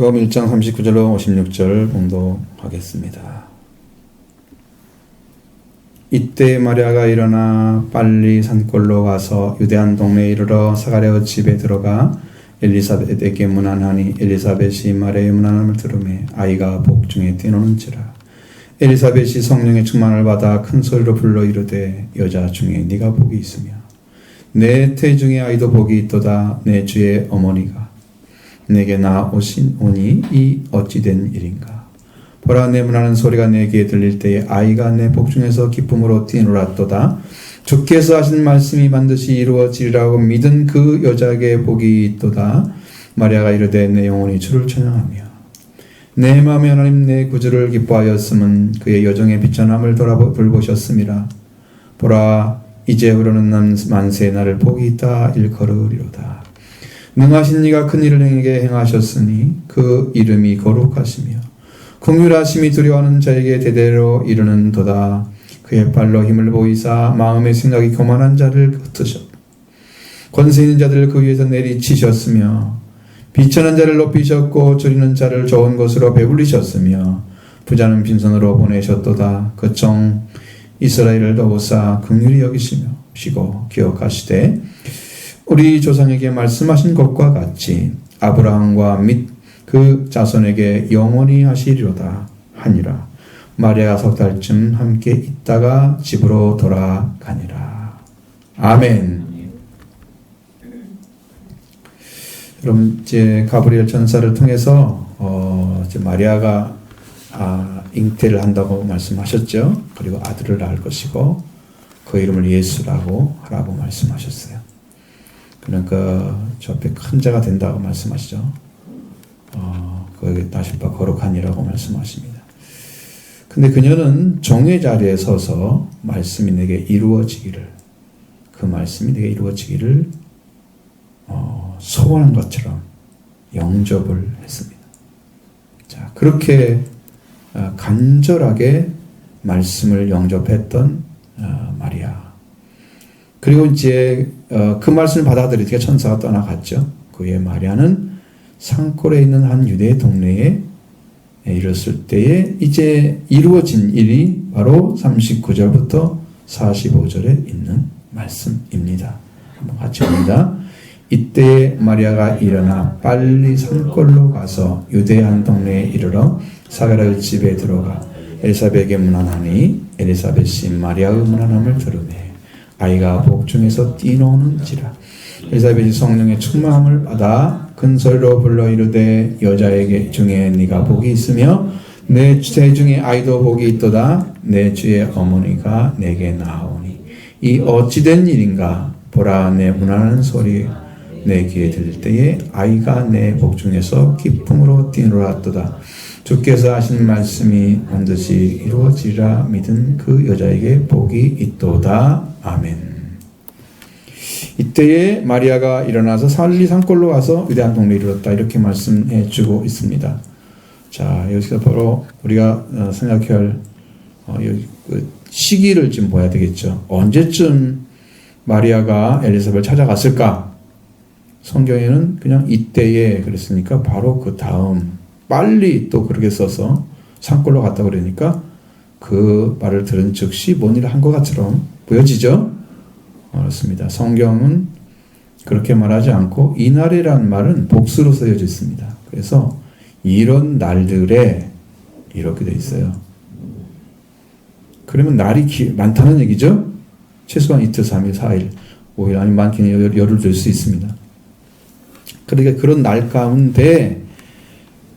누가복음 1장 39절로 56절 봉독하겠습니다. 이때 마리아가 일어나 빨리 산골로 가서 유대한 동네에 이르러 사가랴의 집에 들어가 엘리사벳에게 문안하니 엘리사벳이 마리아의 문안함을 들으매 아이가 복중에 뛰노는지라. 엘리사벳이 성령의 충만을 받아 큰 소리로 불러 이르되 여자 중에 네가 복이 있으며 내 태중의 아이도 복이 있도다. 내 주의 어머니가 내게 나오시오니 이 어찌된 일인가. 보라, 내 문하는 소리가 내 귀에 들릴 때에 아이가 내 복중에서 기쁨으로 뛰놀았도다. 주께서 하신 말씀이 반드시 이루어지리라고 믿은 그 여자에게 복이 있도다. 마리아가 이르되 내 영혼이 주를 찬양하며 내 마음에 하나님 내 구주를 기뻐하였음은 그의 여정의 비천함을 돌보셨음이라. 보라, 이제 흐르는 만세에 나를 복이 있다 일컬으리로다. 능하신 이가 큰 일을 행에게 행하셨으니 그 이름이 거룩하시며 긍휼하심이 두려워하는 자에게 대대로 이르는 도다. 그의 발로 힘을 보이사 마음의 생각이 교만한 자를 흩으셨고 권세 있는 자들을 그 위에서 내리치셨으며 비천한 자를 높이셨고 줄이는 자를 좋은 것으로 배불리셨으며 부자는 빈손으로 보내셨도다. 그 종 이스라엘을 도우사 긍휼히 여기시고 기억하시되 우리 조상에게 말씀하신 것과 같이 아브라함과 및 그 자손에게 영원히 하시리로다 하니라. 마리아가 석 달쯤 함께 있다가 집으로 돌아가니라. 아멘. 여러분, 이제 가브리엘 천사를 통해서 이제 마리아가 잉태를 한다고 말씀하셨죠. 그리고 아들을 낳을 것이고 그 이름을 예수라고 하라고 말씀하셨어요. 그러니까 저 앞에 큰 자가 된다고 말씀하시죠. 거기에 따실 바 거룩하니라고 말씀하십니다. 근데 그녀는 종의 자리에 서서 말씀이 내게 이루어지기를, 그 말씀이 내게 이루어지기를 소원한 것처럼 영접을 했습니다. 자, 그렇게 간절하게 말씀을 영접했던 마리아. 그리고 이제 그 말씀을 받아들이니까 천사가 떠나갔죠. 그의 마리아는 산골에 있는 한 유대 동네에 이르렀을 때에 이제 이루어진 일이 바로 39절부터 45절에 있는 말씀입니다. 한번 같이 봅니다. 이때 마리아가 일어나 빨리 산골로 가서 유대 한 동네에 이르러 사가랴의 집에 들어가 엘리사벳에게 문안하니 엘리사벳이 마리아의 문안함을 들으매 아이가 복중에서 뛰노는지라. 엘리사벳이 성령의 충만함을 받아 큰 소리로 불러 이르되 여자에게 중에 네가 복이 있으며 내 태중의 아이도 복이 있도다. 내 주의 어머니가 내게 나오니 이 어찌된 일인가. 보라, 내 문하는 소리 내 귀에 들릴 때에 아이가 내 복중에서 기쁨으로 뛰놀았도다. 주께서 하신 말씀이 반드시 이루어지리라 믿은 그 여자에게 복이 있도다. 아멘. 이때에 마리아가 일어나서 살리 산골로 가서 위대한 동네에 이르렀다. 이렇게 말씀해 주고 있습니다. 자, 여기서 바로 우리가 생각해야 할 시기를 좀 봐야 되겠죠. 언제쯤 마리아가 엘리사벳을 찾아갔을까? 성경에는 그냥 이때에 그랬으니까 바로 그 다음 빨리 또 그렇게 써서 산골로 갔다 그러니까 그 말을 들은 즉시 뭔 일을 한 것 같처럼 보여지죠? 그렇습니다. 성경은 그렇게 말하지 않고 이날이라는 말은 복수로 쓰여져 있습니다. 그래서 이런 날들에 이렇게 돼 있어요. 그러면 날이 많다는 얘기죠? 최소한 이틀, 3일, 4일, 5일 아니면 많게는 열흘 될 수 있습니다. 그러니까 그런 날 가운데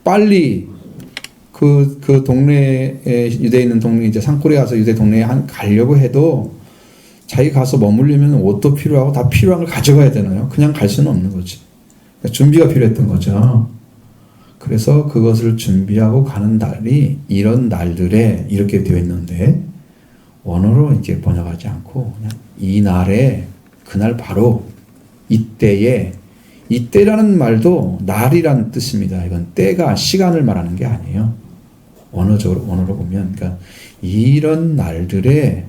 빨리 그 동네에 유대에 있는 동네 이제 산골에 가서 유대 동네에 가려고 해도 자기 가서 머물려면 옷도 필요하고 다 필요한 걸 가져가야 되나요? 그냥 갈 수는 없는 거지. 그러니까 준비가 필요했던 거죠. 그래서 그것을 준비하고 가는 날이 이런 날들에 이렇게 되어 있는데 원어로 이렇게 번역하지 않고 그냥 이 날에 그날 바로 이때에 이때라는 말도 날이란 뜻입니다. 이건 때가 시간을 말하는 게 아니에요. 원어로 보면 그러니까 이런 날들에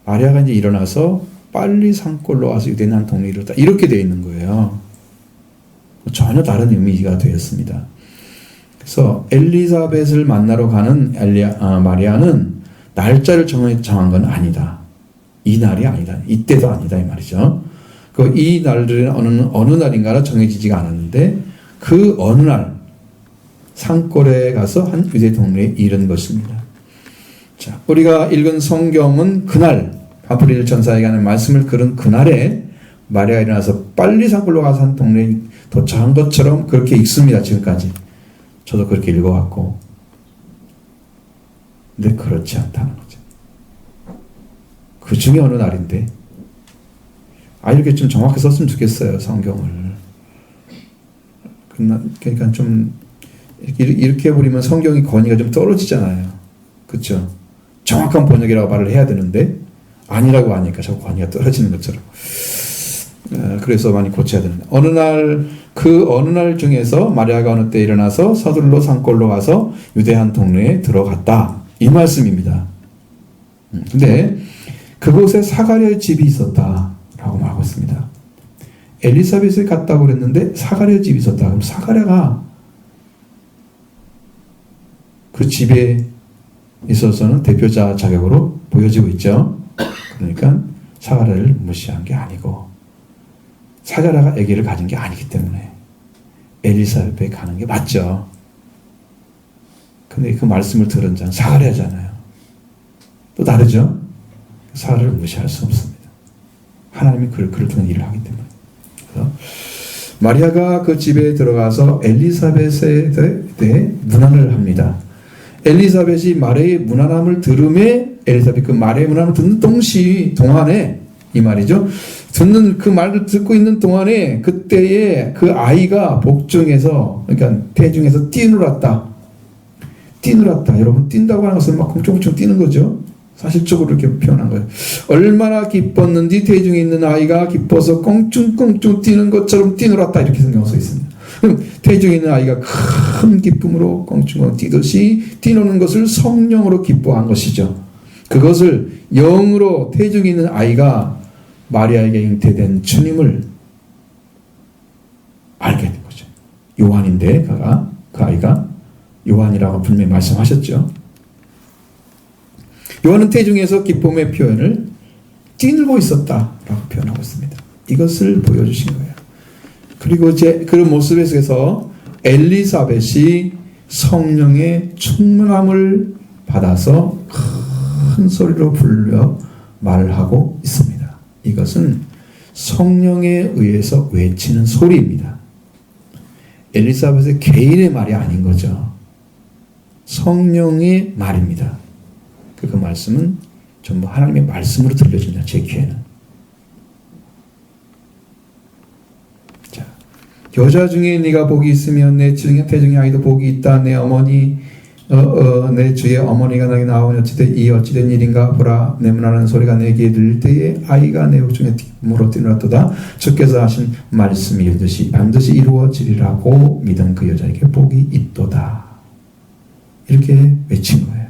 마리아가 이제 일어나서 빨리 산골로 와서 유대인 한 동네에 이르렀다. 이렇게 되어 있는 거예요. 전혀 다른 의미가 되었습니다. 그래서 엘리사벳을 만나러 가는 마리아는 날짜를 정한 건 아니다. 이 날이 아니다. 이때도 아니다 이 말이죠. 이 날들은 어느 날인가라 정해지지가 않았는데 그 어느 날 산골에 가서 한 유대 동네에 이른 것입니다. 자, 우리가 읽은 성경은 그날 가브리엘 전사에게 하는 말씀을 들은 그날에 마리아가 일어나서 빨리 산골로 가서 한 동네에 도착한 것처럼 그렇게 읽습니다. 지금까지 저도 그렇게 읽어왔고, 근데 그렇지 않다는 거죠. 그 중에 어느 날인데 이렇게 좀 정확히 썼으면 좋겠어요, 성경을. 그러니까 좀 이렇게 해버리면 성경의 권위가 좀 떨어지잖아요. 그렇죠? 정확한 번역이라고 말을 해야 되는데 아니라고 하니까 자꾸 권위가 떨어지는 것처럼. 그래서 많이 고쳐야 되는데 어느 날 중에서 마리아가 어느 때 일어나서 서둘러 산골로 가서 유대한 동네에 들어갔다, 이 말씀입니다. 근데 그곳에 사가랴의 집이 있었다라고 말하고 있습니다. 엘리사벳을 갔다고 그랬는데 사가랴의 집이 있었다. 그럼 사가랴가 그 집에 있어서는 대표자 자격으로 보여지고 있죠. 그러니까 사가랴를 무시한 게 아니고 사가랴가 아기를 가진 게 아니기 때문에 엘리사벳에 가는 게 맞죠. 근데 그 말씀을 들은 자는 사가랴잖아요. 또 다르죠. 사가랴를 무시할 수 없습니다. 하나님이 그를 통해 일을 하기 때문에. 그래서 마리아가 그 집에 들어가서 엘리사벳에 대해 문안을 합니다. 엘리사벳이 마리아의 문안함을 들음에 엘리사벳 그 마리아의 문안을 듣는 동안에 이 말이죠. 듣는 그 말을 듣고 있는 동안에 그때에 그 아이가 복중에서, 그러니까 태중에서 뛰놀았다. 여러분, 뛴다고 하는 것은 막 쿵충쿵충 뛰는 거죠. 사실적으로 이렇게 표현한 거예요. 얼마나 기뻤는지 태중에 있는 아이가 기뻐서 꽁충꽁충 뛰는 것처럼 뛰놀았다, 이렇게 성경에 써 있습니다. 그럼 태중에 있는 아이가 큰 기쁨으로 꽁충꽁충 뛰듯이 뛰노는 것을 성령으로 기뻐한 것이죠. 그것을 영으로 태중에 있는 아이가 마리아에게 잉태된 주님을 알게 된 거죠. 요한인데 그 아이가 요한이라고 분명히 말씀하셨죠. 요한은 태중에서 기쁨의 표현을 뛰놀고 있었다라고 표현하고 있습니다. 이것을 보여주신 거예요. 그리고 그런 모습에 속에서 엘리사벳이 성령의 충만함을 받아서 큰 소리로 불려 말을 하고 있습니다. 이것은 성령에 의해서 외치는 소리입니다. 엘리사벳의 개인의 말이 아닌 거죠. 성령의 말입니다. 그 말씀은 전부 하나님의 말씀으로 들려집니다. 제 귀에는. 자, 여자 중에 네가 복이 있으면 내 태중의 아이도 복이 있다. 내 어머니 내 주의 어머니가 나에게 나오니 어찌된 일인가 보라. 내 문하는 소리가 내게 들릴 때에 아이가 내 복중에 기쁨으로 뛰놀았도다. 주께서 하신 말씀이 반드시 이루어지리라고 믿은 그 여자에게 복이 있도다. 이렇게 외친 거예요.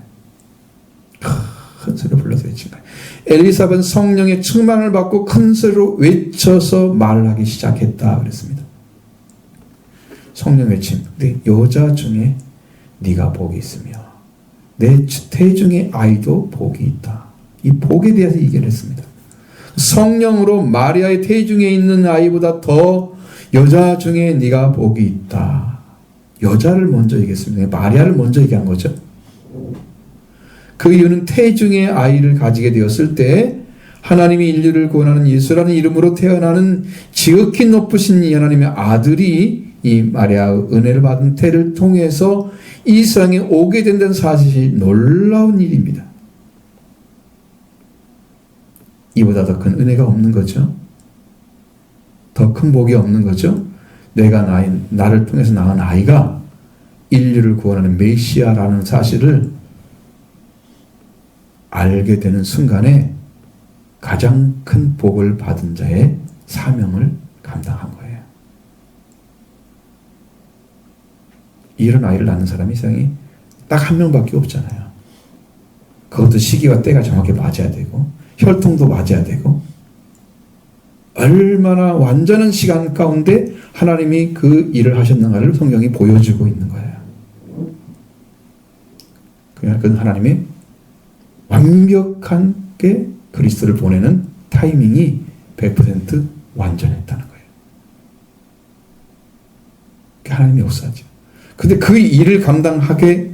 큰 소리로 불러서 외친 거예요. 엘리사벳은 성령의 충만을 받고 큰 소리로 외쳐서 말하기 시작했다 그랬습니다. 성령 외침. 근데 여자 중에 네가 복이 있으며 내 태중의 아이도 복이 있다. 이 복에 대해서 얘기를 했습니다. 성령으로 마리아의 태중에 있는 아이보다 더 여자 중에 네가 복이 있다. 여자를 먼저 얘기했습니다. 마리아를 먼저 얘기한 거죠. 그 이유는 태중의 아이를 가지게 되었을 때 하나님이 인류를 구원하는 예수라는 이름으로 태어나는 지극히 높으신 이 하나님의 아들이 이 마리아의 은혜를 받은 태를 통해서 이 세상에 오게 된다는 사실이 놀라운 일입니다. 이보다 더 큰 은혜가 없는 거죠. 더 큰 복이 없는 거죠. 나를 통해서 낳은 아이가 인류를 구원하는 메시아라는 사실을 알게 되는 순간에 가장 큰 복을 받은 자의 사명을 감당한 거예요. 이런 아이를 낳는 사람이 세상에 딱 한 명밖에 없잖아요. 그것도 시기와 때가 정확히 맞아야 되고 혈통도 맞아야 되고 얼마나 완전한 시간 가운데 하나님이 그 일을 하셨는가를 성경이 보여주고 있는 거예요. 그건 하나님의 완벽하게 그리스도를 보내는 타이밍이 100% 완전했다는 거예요. 하나님의 역사죠. 근데 그 일을 감당하게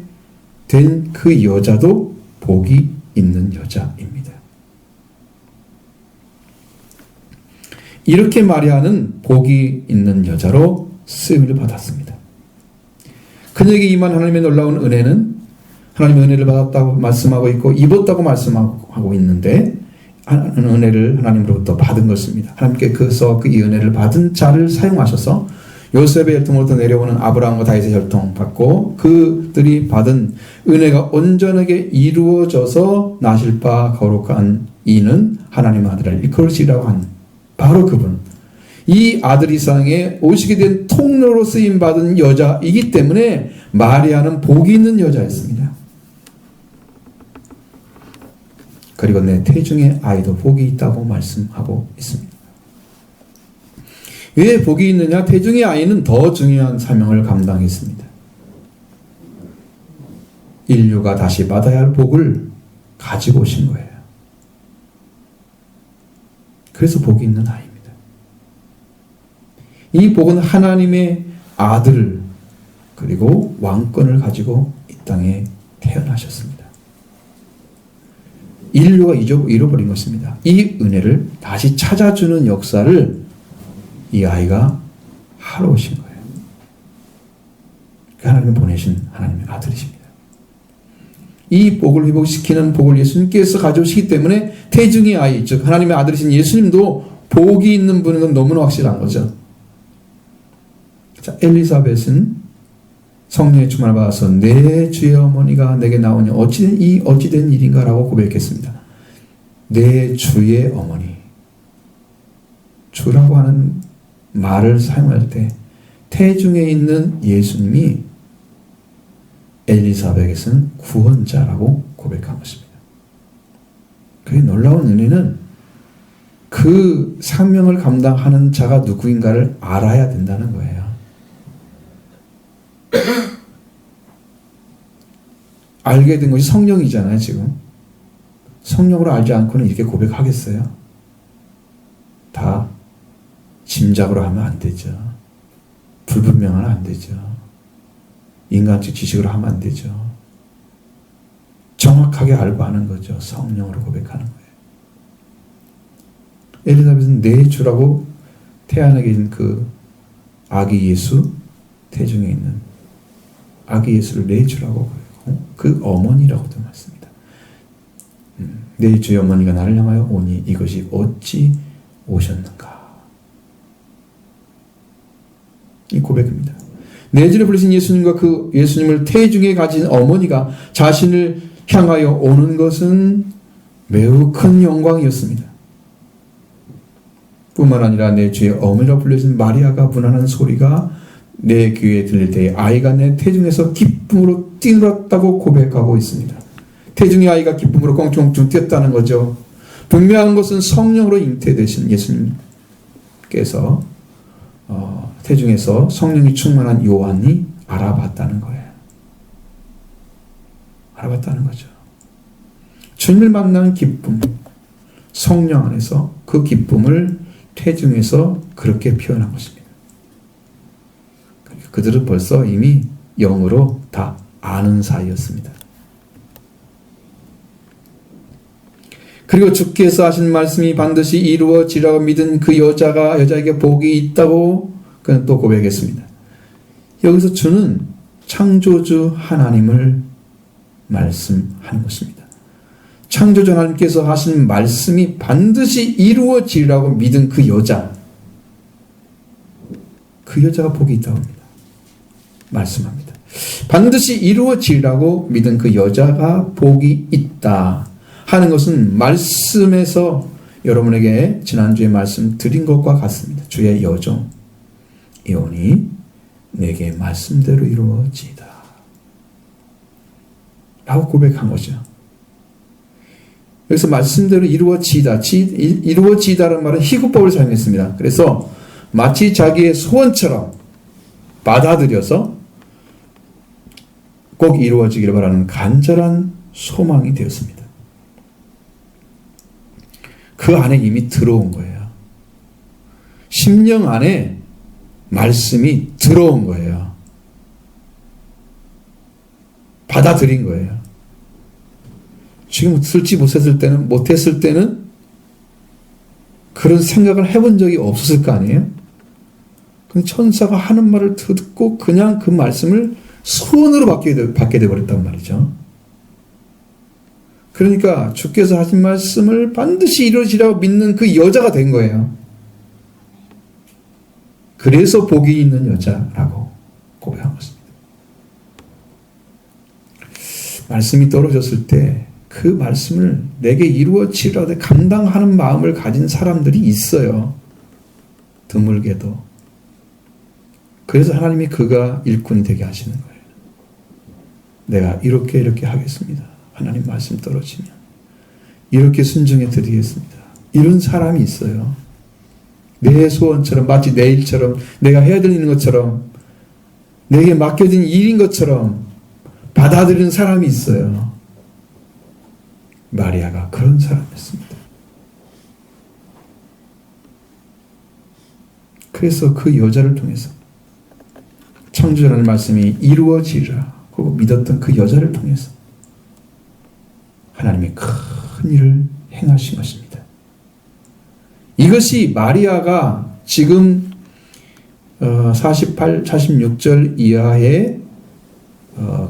된 그 여자도 복이 있는 여자입니다. 이렇게 마리아는 복이 있는 여자로 쓰임을 받았습니다. 그녀에게 임한 하나님의 놀라운 은혜는 하나님의 은혜를 받았다고 말씀하고 있고 입었다고 말씀하고 있는데 은혜를 하나님으로부터 받은 것입니다. 하나님께서 이 은혜를 받은 자를 사용하셔서 요셉의 혈통으로부터 내려오는 아브라함과 다윗의 혈통 받고 그들이 받은 은혜가 온전하게 이루어져서 나실 바 거룩한 이는 하나님의 아들을 일컬으시라고 한 바로 그분, 이 아들 이상에 오시게 된 통로로 쓰임받은 여자이기 때문에 마리아는 복이 있는 여자였습니다. 그리고 내 태중의 아이도 복이 있다고 말씀하고 있습니다. 왜 복이 있느냐? 태중의 아이는 더 중요한 사명을 감당했습니다. 인류가 다시 받아야 할 복을 가지고 오신 거예요. 그래서 복이 있는 아이입니다. 이 복은 하나님의 아들 그리고 왕권을 가지고 이 땅에 태어나셨습니다. 인류가 잃어버린 것입니다. 이 은혜를 다시 찾아주는 역사를 이 아이가 하러 오신 거예요. 하나님이 보내신 하나님의 아들이십니다. 이 복을 회복시키는 복을 예수님께서 가져오시기 때문에 태중의 아이, 즉 하나님의 아들이신 예수님도 복이 있는 분인 건 너무나 확실한 거죠. 자, 엘리사벳은 성령의 충만을 받아서 내 주의 어머니가 내게 나오니 어찌된 일인가라고 고백했습니다. 내 주의 어머니. 주라고 하는 말을 사용할 때 태중에 있는 예수님이 엘리사벳은 구원자라고 고백한 것입니다. 그의 놀라운 은혜는 그 사명을 감당하는 자가 누구인가를 알아야 된다는 거예요. 알게 된 것이 성령이잖아요, 지금. 성령으로 알지 않고는 이렇게 고백하겠어요? 다 짐작으로 하면 안 되죠. 불분명하면 안 되죠. 인간적 지식으로 하면 안 되죠. 정확하게 알고 하는 거죠. 성령으로 고백하는 거예요. 엘리사벳은 내 주라고 태안에게 있는 그 아기 예수, 태중에 있는 아기 예수를 내 주라고 그러고 그 어머니라고도 말씀합니다. 내 주의 어머니가 나를 향하여 오니 이것이 어찌 오셨는가. 이 고백입니다. 내 주를 부르신 예수님과 그 예수님을 태중에 가진 어머니가 자신을 향하여 오는 것은 매우 큰 영광이었습니다. 뿐만 아니라 내 주의 어머니라 불려진 마리아가 분하는 소리가 내 귀에 들릴 때에 아이가 내 태중에서 기쁨으로 뛰놀았다고 고백하고 있습니다. 태중의 아이가 기쁨으로 껑충껑충 뛰었다는 거죠. 분명한 것은 성령으로 잉태되신 예수님께서 태중에서 성령이 충만한 요한이 알아봤다는 거예요. 알아봤다는 거죠. 주님을 만난 기쁨, 성령 안에서 그 기쁨을 태중에서 그렇게 표현한 것입니다. 그들은 벌써 이미 영으로 다 아는 사이였습니다. 그리고 주께서 하신 말씀이 반드시 이루어지라고 믿은 그 여자에게 복이 있다고 그는 또 고백했습니다. 여기서 주는 창조주 하나님을 말씀하는 것입니다. 창조주 하나님께서 하신 말씀이 반드시 이루어지라고 믿은 그 여자가 복이 있다고 합니다. 말씀합니다. 반드시 이루어지라고 믿은 그 여자가 복이 있다 하는 것은 말씀에서 여러분에게 지난주에 말씀 드린 것과 같습니다. 주의 여종 이오니 내게 말씀대로 이루어지이다 라고 고백한 거죠. 여기서 말씀대로 이루어지이다, 이루어지이다라는 말은 희구법을 사용했습니다. 그래서 마치 자기의 소원처럼 받아들여서 꼭 이루어지기를 바라는 간절한 소망이 되었습니다. 그 안에 이미 들어온 거예요. 심령 안에 말씀이 들어온 거예요. 받아들인 거예요. 지금 못했을 때는 그런 생각을 해본 적이 없었을 거 아니에요? 근데 천사가 하는 말을 듣고 그냥 그 말씀을 소원으로 받게 되어버렸단 말이죠. 그러니까 주께서 하신 말씀을 반드시 이루어지라고 믿는 그 여자가 된 거예요. 그래서 복이 있는 여자라고 고백한 것입니다. 말씀이 떨어졌을 때 그 말씀을 내게 이루어지라고 감당하는 마음을 가진 사람들이 있어요. 드물게도. 그래서 하나님이 그가 일꾼이 되게 하시는 거예요. 내가 이렇게 하겠습니다. 하나님 말씀 떨어지면 이렇게 순종해 드리겠습니다. 이런 사람이 있어요. 내 소원처럼, 마치 내 일처럼, 내가 해야 될 일인 것처럼, 내게 맡겨진 일인 것처럼 받아들이는 사람이 있어요. 마리아가 그런 사람이었습니다. 그래서 그 여자를 통해서 창조주라는 말씀이 이루어지리라 고 믿었던 그 여자를 통해서 하나님이 큰 일을 행하신 것입니다. 이것이 마리아가 지금 46절 이하에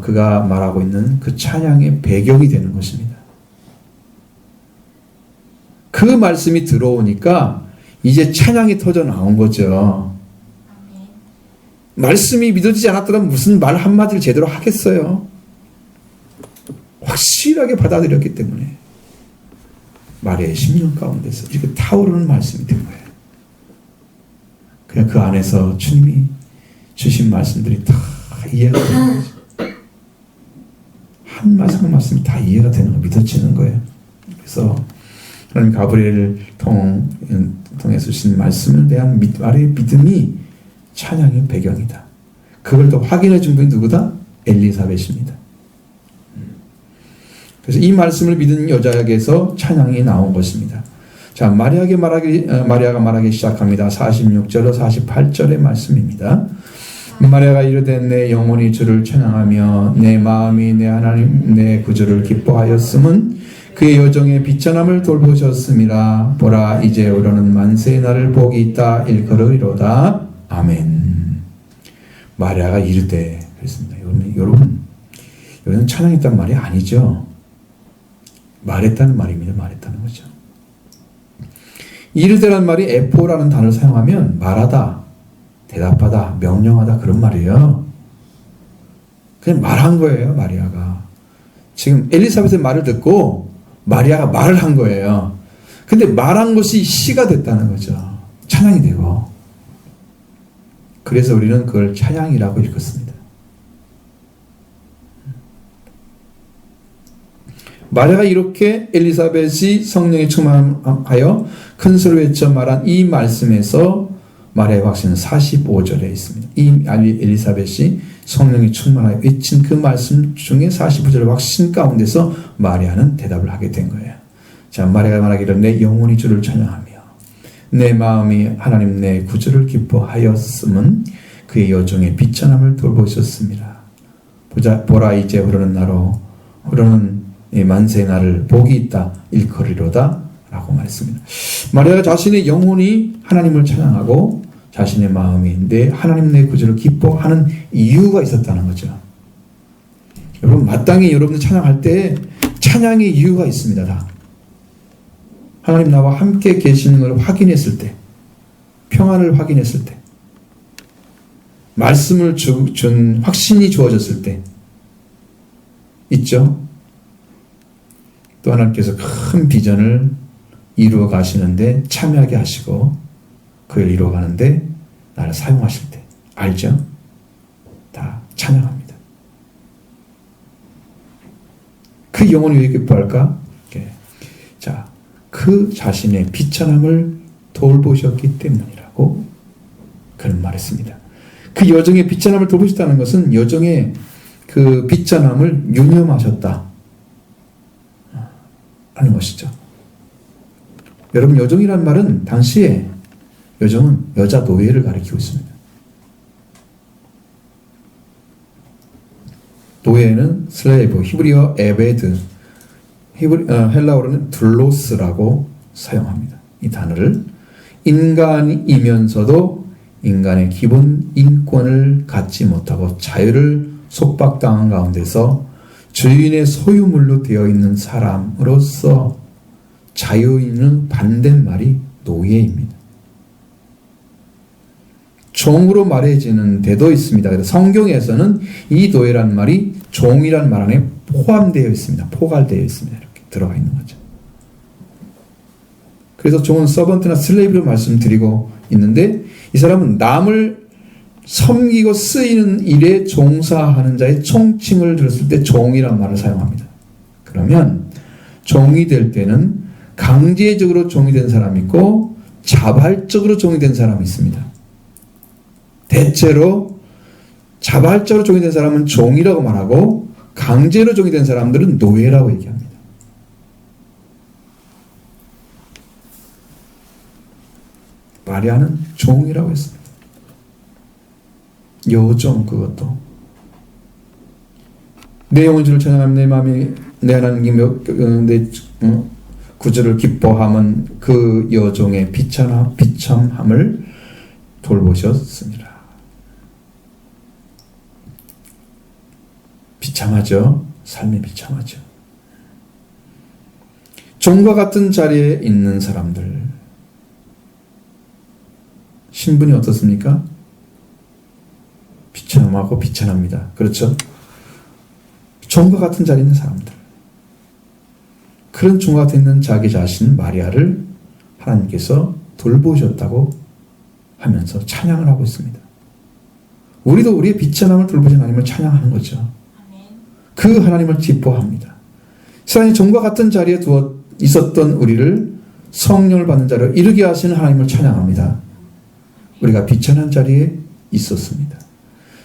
그가 말하고 있는 그 찬양의 배경이 되는 것입니다. 그 말씀이 들어오니까 이제 찬양이 터져 나온 거죠. 말씀이 믿어지지 않았더라면 무슨 말 한마디를 제대로 하겠어요. 확실하게 받아들였기 때문에 마리아의 심령 가운데서 이렇게 타오르는 말씀이 된 거예요. 그냥 그 안에서 주님이 주신 말씀들이 다 이해가 되는 거죠. 한 말씀 한 말씀이 다 이해가 되는 거, 믿어지는 거예요. 그래서 하나님 가브리엘을 통해서 주신 말씀을 대한 마리아의 믿음이 찬양의 배경이다. 그걸 또 확인해 준 분이 누구다? 엘리사벳입니다. 그래서 이 말씀을 믿은 여자에게서 찬양이 나온 것입니다. 자, 마리아가 말하기 시작합니다. 46절로 48절의 말씀입니다. 마리아가 이르되 내 영혼이 주를 찬양하며 내 마음이 내 하나님 내 구주를 기뻐하였음은 그의 여정의 비천함을 돌보셨음이라. 보라 이제 오려는 만세의 날을 복이 있다 일컬으리로다. 아멘. 마리아가 이르되 그랬습니다. 여러분 여기는 찬양했단 말이 아니죠. 말했다는 말입니다. 말했다는 거죠. 이르되란 말이 에포라는 단어를 사용하면 말하다, 대답하다, 명령하다 그런 말이에요. 그냥 말한 거예요. 마리아가. 지금 엘리사벳의 말을 듣고 마리아가 말을 한 거예요. 근데 말한 것이 시가 됐다는 거죠. 찬양이 되고. 그래서 우리는 그걸 찬양이라고 읽었습니다. 마리아가 이렇게 엘리사벳이 성령에 충만하여 큰 소리로 외쳐 말한 이 말씀에서 마리아의 확신은 45절에 있습니다. 이 엘리사벳이 성령이 충만하여 외친 그 말씀 중에 45절의 확신 가운데서 마리아는 대답을 하게 된 거예요. 자, 마리아가 말하기를 내 영혼이 주를 찬양하며 내 마음이 하나님 내 구주를 기뻐하였음은 그의 여종의 비천함을 돌보셨습니다. 보라 이제 흐르는 만세의 날을 복이 있다 일컬으리로다 라고 말했습니다. 마리아가 자신의 영혼이 하나님을 찬양하고 자신의 마음이 하나님 내 구주를 기뻐하는 이유가 있었다는 거죠. 여러분 마땅히 여러분들 찬양할 때 찬양의 이유가 있습니다. 다. 하나님 나와 함께 계시는 걸 확인했을 때, 평안을 확인했을 때, 말씀을 준 확신이 주어졌을 때 있죠. 또 하나님께서 큰 비전을 이루어 가시는데 참여하게 하시고 그걸 이루어 가는데 나를 사용하실 때 알죠? 다 찬양합니다. 그 영혼이 왜 기뻐할까? 자, 그 자신의 비천함을 돌보셨기 때문이라고 그런 말했습니다. 그 여정의 비천함을 돌보셨다는 것은 여정의 그 비천함을 유념하셨다 하는 것이죠. 여러분, 여종이란 말은 당시에 여종은 여자 노예를 가리키고 있습니다. 노예는 슬레이브, 히브리어 에베드, 헬라어로는 둘로스라고 사용합니다. 이 단어를 인간이면서도 인간의 기본 인권을 갖지 못하고 자유를 속박당한 가운데서 주인의 소유물로 되어 있는 사람으로서 자유인은 반대말이 노예입니다. 종으로 말해지는 데도 있습니다. 그래서 성경에서는 이 노예란 말이 종이란 말 안에 포함되어 있습니다. 포괄되어 있습니다. 이렇게 들어가 있는 거죠. 그래서 종은 서번트나 슬레이브로 말씀드리고 있는데, 이 사람은 남을 섬기고 쓰이는 일에 종사하는 자의 총칭을 들었을 때 종이란 말을 사용합니다. 그러면 종이 될 때는 강제적으로 종이 된 사람이 있고 자발적으로 종이 된 사람이 있습니다. 대체로 자발적으로 종이 된 사람은 종이라고 말하고 강제로 종이 된 사람들은 노예라고 얘기합니다. 마리아는 종이라고 했습니다. 여종, 그것도 내 영혼 주를 찬양하며 내 마음이 내 하나님 내 구주를 기뻐함은 그 여종의 비참함을 돌보셨습니다. 비참하죠. 삶이 비참하죠. 종과 같은 자리에 있는 사람들, 신분이 어떻습니까? 비참하고 비참합니다. 그렇죠? 종과 같은 자리에 있는 사람들, 그런 종과 같은 있는 자기 자신 마리아를 하나님께서 돌보셨다고 하면서 찬양을 하고 있습니다. 우리도 우리의 비참함을 돌보신 하나님을 찬양하는 거죠. 그 하나님을 기뻐합니다. 세상에 종과 같은 자리에 있었던 우리를 성령을 받는 자리로 이르게 하시는 하나님을 찬양합니다. 우리가 비천한 자리에 있었습니다.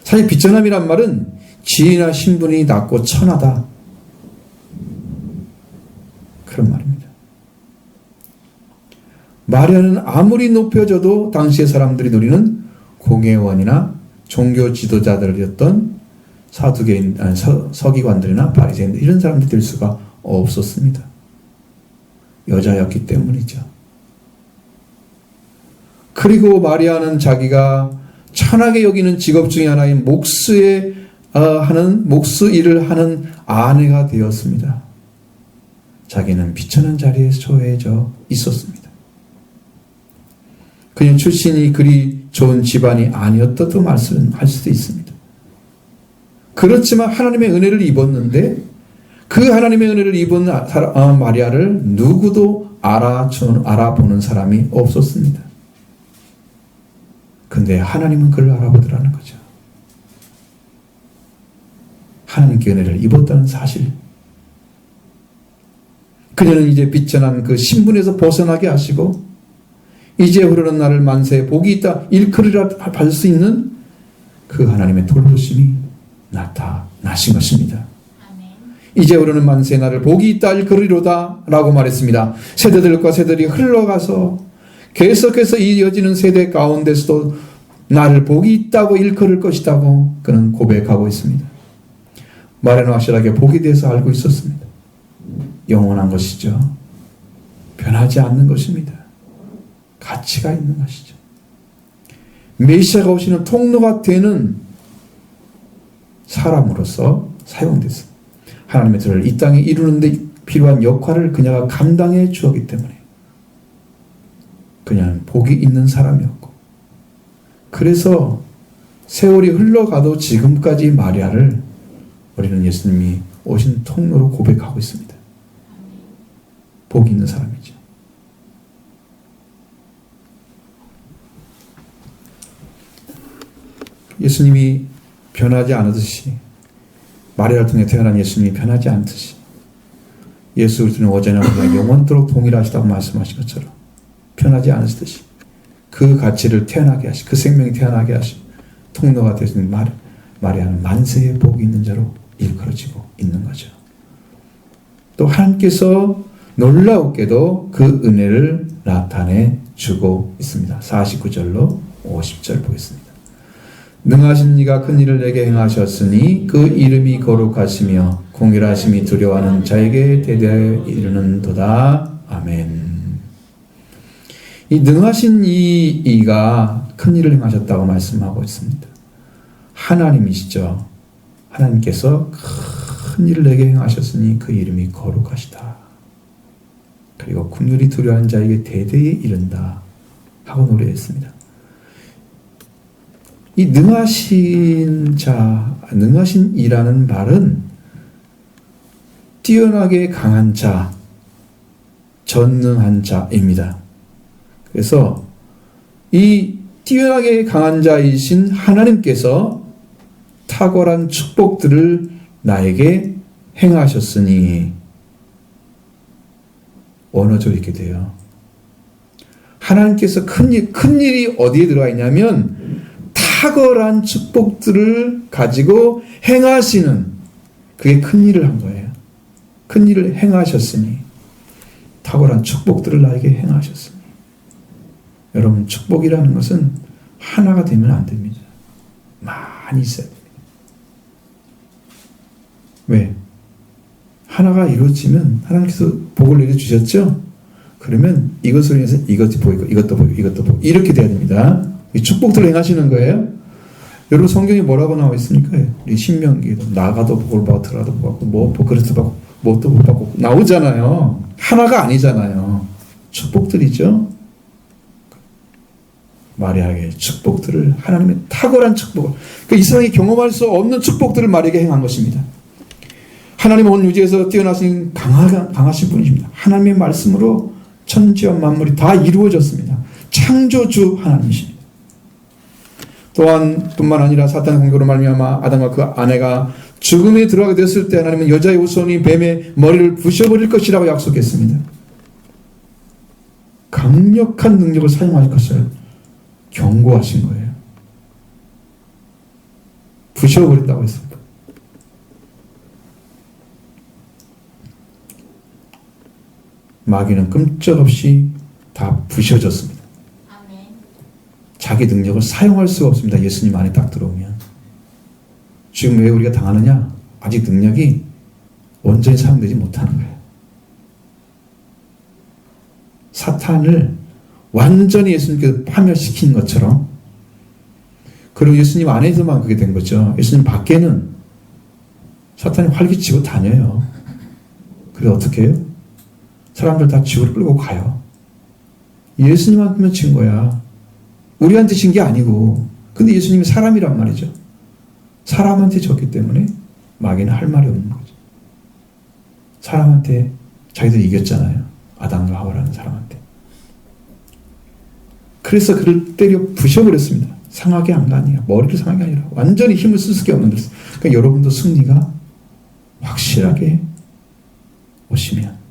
사실 비천함이란 말은 지위나 신분이 낮고 천하다, 그런 말입니다. 마리아는 아무리 높여져도 당시의 사람들이 누리는 공회원이나 종교 지도자들이었던 사두개인, 서기관들이나 바리새인들, 이런 사람들이 될 수가 없었습니다. 여자였기 때문이죠. 그리고 마리아는 자기가 천하게 여기는 직업 중에 하나인 목수 일을 하는 아내가 되었습니다. 자기는 비천한 자리에 처해져 있었습니다. 그냥 출신이 그리 좋은 집안이 아니었다도 말씀할 수도 있습니다. 그렇지만 하나님의 은혜를 입었는데, 그 하나님의 은혜를 입은 마리아를 누구도 알아보는 사람이 없었습니다. 근데 하나님은 그를 알아보더라는 거죠. 하나님께 은혜를 입었다는 사실. 그녀는 이제 비천한 그 신분에서 벗어나게 하시고, 이제 흐르는 날을 만세에 복이 있다 일컬으리라 받을 수 있는 그 하나님의 돌보심이 나타나신 것입니다. 이제 흐르는 만세의 날을 복이 있다 일컬으리로다 라고 말했습니다. 세대들과 세대들이 흘러가서 계속해서 이어지는 세대 가운데서도 나를 복이 있다고 일컬을 것이라고 그는 고백하고 있습니다. 마리아는 확실하게 복에 대해서 알고 있었습니다. 영원한 것이죠. 변하지 않는 것입니다. 가치가 있는 것이죠. 메시아가 오시는 통로가 되는 사람으로서 사용됐습니다. 하나님의 뜻을 이 땅에 이루는 데 필요한 역할을 그녀가 감당해 주었기 때문에 그녀는 복이 있는 사람이었고, 그래서 세월이 흘러가도 지금까지 마리아를 우리는 예수님이 오신 통로로 고백하고 있습니다. 복이 있는 사람이죠. 예수님이 변하지 않듯이, 마리아를 통해 태어난 예수님이 변하지 않듯이, 예수 그리스도는 어제나 오늘나 영원토록 동일하시다고 말씀하신 것처럼 변하지 않으시듯이 그 가치를 태어나게 하시, 그 생명이 태어나게 하시 통로가 되시는 마리아는 만세의 복이 있는 자로 일컬어지고 있는 거죠. 또 하나님께서 놀라웠게도 그 은혜를 나타내 주고 있습니다. 49절로 50절 보겠습니다. 능하신 이가 큰 일을 내게 행하셨으니 그 이름이 거룩하시며 공일하심이 두려워하는 자에게 대대하여 이르는도다. 아멘. 이 능하신 이가 큰 일을 행하셨다고 말씀하고 있습니다. 하나님이시죠. 하나님께서 큰 일을 내게 행하셨으니 그 이름이 거룩하시다. 그리고 긍휼이 두려워하는 자에게 대대에 이른다 하고 노래했습니다. 이 능하신 자, 능하신 이라는 말은 뛰어나게 강한 자, 전능한 자입니다. 그래서 이 뛰어나게 강한 자이신 하나님께서 탁월한 축복들을 나에게 행하셨으니 원어적으로 이렇게 돼요. 하나님께서 큰 일이 어디에 들어가 있냐면 탁월한 축복들을 가지고 행하시는, 그게 큰 일을 한 거예요. 큰 일을 행하셨으니, 탁월한 축복들을 나에게 행하셨으니. 여러분, 축복이라는 것은 하나가 되면 안 됩니다. 많이 있어야 됩니다. 왜? 하나가 이루어지면 하나님께서 복을 내려주셨죠? 그러면 이것을 위해서 이것이 보이고 이것도 보이고 이것도 보이고 이렇게 돼야 됩니다. 이 축복들을 행하시는 거예요. 여러분, 성경에 뭐라고 나와 있습니까? 우리 신명기에도 나가도 복을 받고 들어가도 복 받고 뭐 그릇도 받고 뭣도 복 받고 나오잖아요. 하나가 아니잖아요. 축복들이죠. 마리아에게 축복들을, 하나님의 탁월한 축복을, 그러니까 이 세상에 경험할 수 없는 축복들을 마리아에게 행한 것입니다. 하나님은 온 유지에서 뛰어나신 강하신 분이십니다. 하나님의 말씀으로 천지와 만물이 다 이루어졌습니다. 창조주 하나님이십니다. 뿐만 아니라 사탄의 공격으로 말미암아 아담과 그 아내가 죽음에 들어가게 됐을 때 하나님은 여자의 후손이 뱀의 머리를 부셔버릴 것이라고 약속했습니다. 강력한 능력을 사용할 것을 경고하신 거예요. 부셔버린다고 했습니다. 마귀는 끔찍없이 다 부셔졌습니다. 아멘. 자기 능력을 사용할 수가 없습니다. 예수님 안에 딱 들어오면. 지금 왜 우리가 당하느냐? 아직 능력이 온전히 사용되지 못하는 거예요. 사탄을 완전히 예수님께서 파멸시킨 것처럼, 그리고 예수님 안에서만 그게 된 거죠. 예수님 밖에는 사탄이 활기치고 다녀요. 그래서 어떻게 해요? 사람들 다 지구로 끌고 가요. 예수님한테만 친 거야. 우리한테 친 게 아니고. 근데 예수님이 사람이란 말이죠. 사람한테 졌기 때문에 마귀는 할 말이 없는 거죠. 사람한테 자기들 이겼잖아요. 아담과 하와라는 사람한테. 그래서 그를 때려 부셔버렸습니다. 상하게 한 거 아니야. 머리를 상하게 아니라 완전히 힘을 쓸 수밖에 없는 데서. 그러니까 여러분도 승리가 확실하게 오시면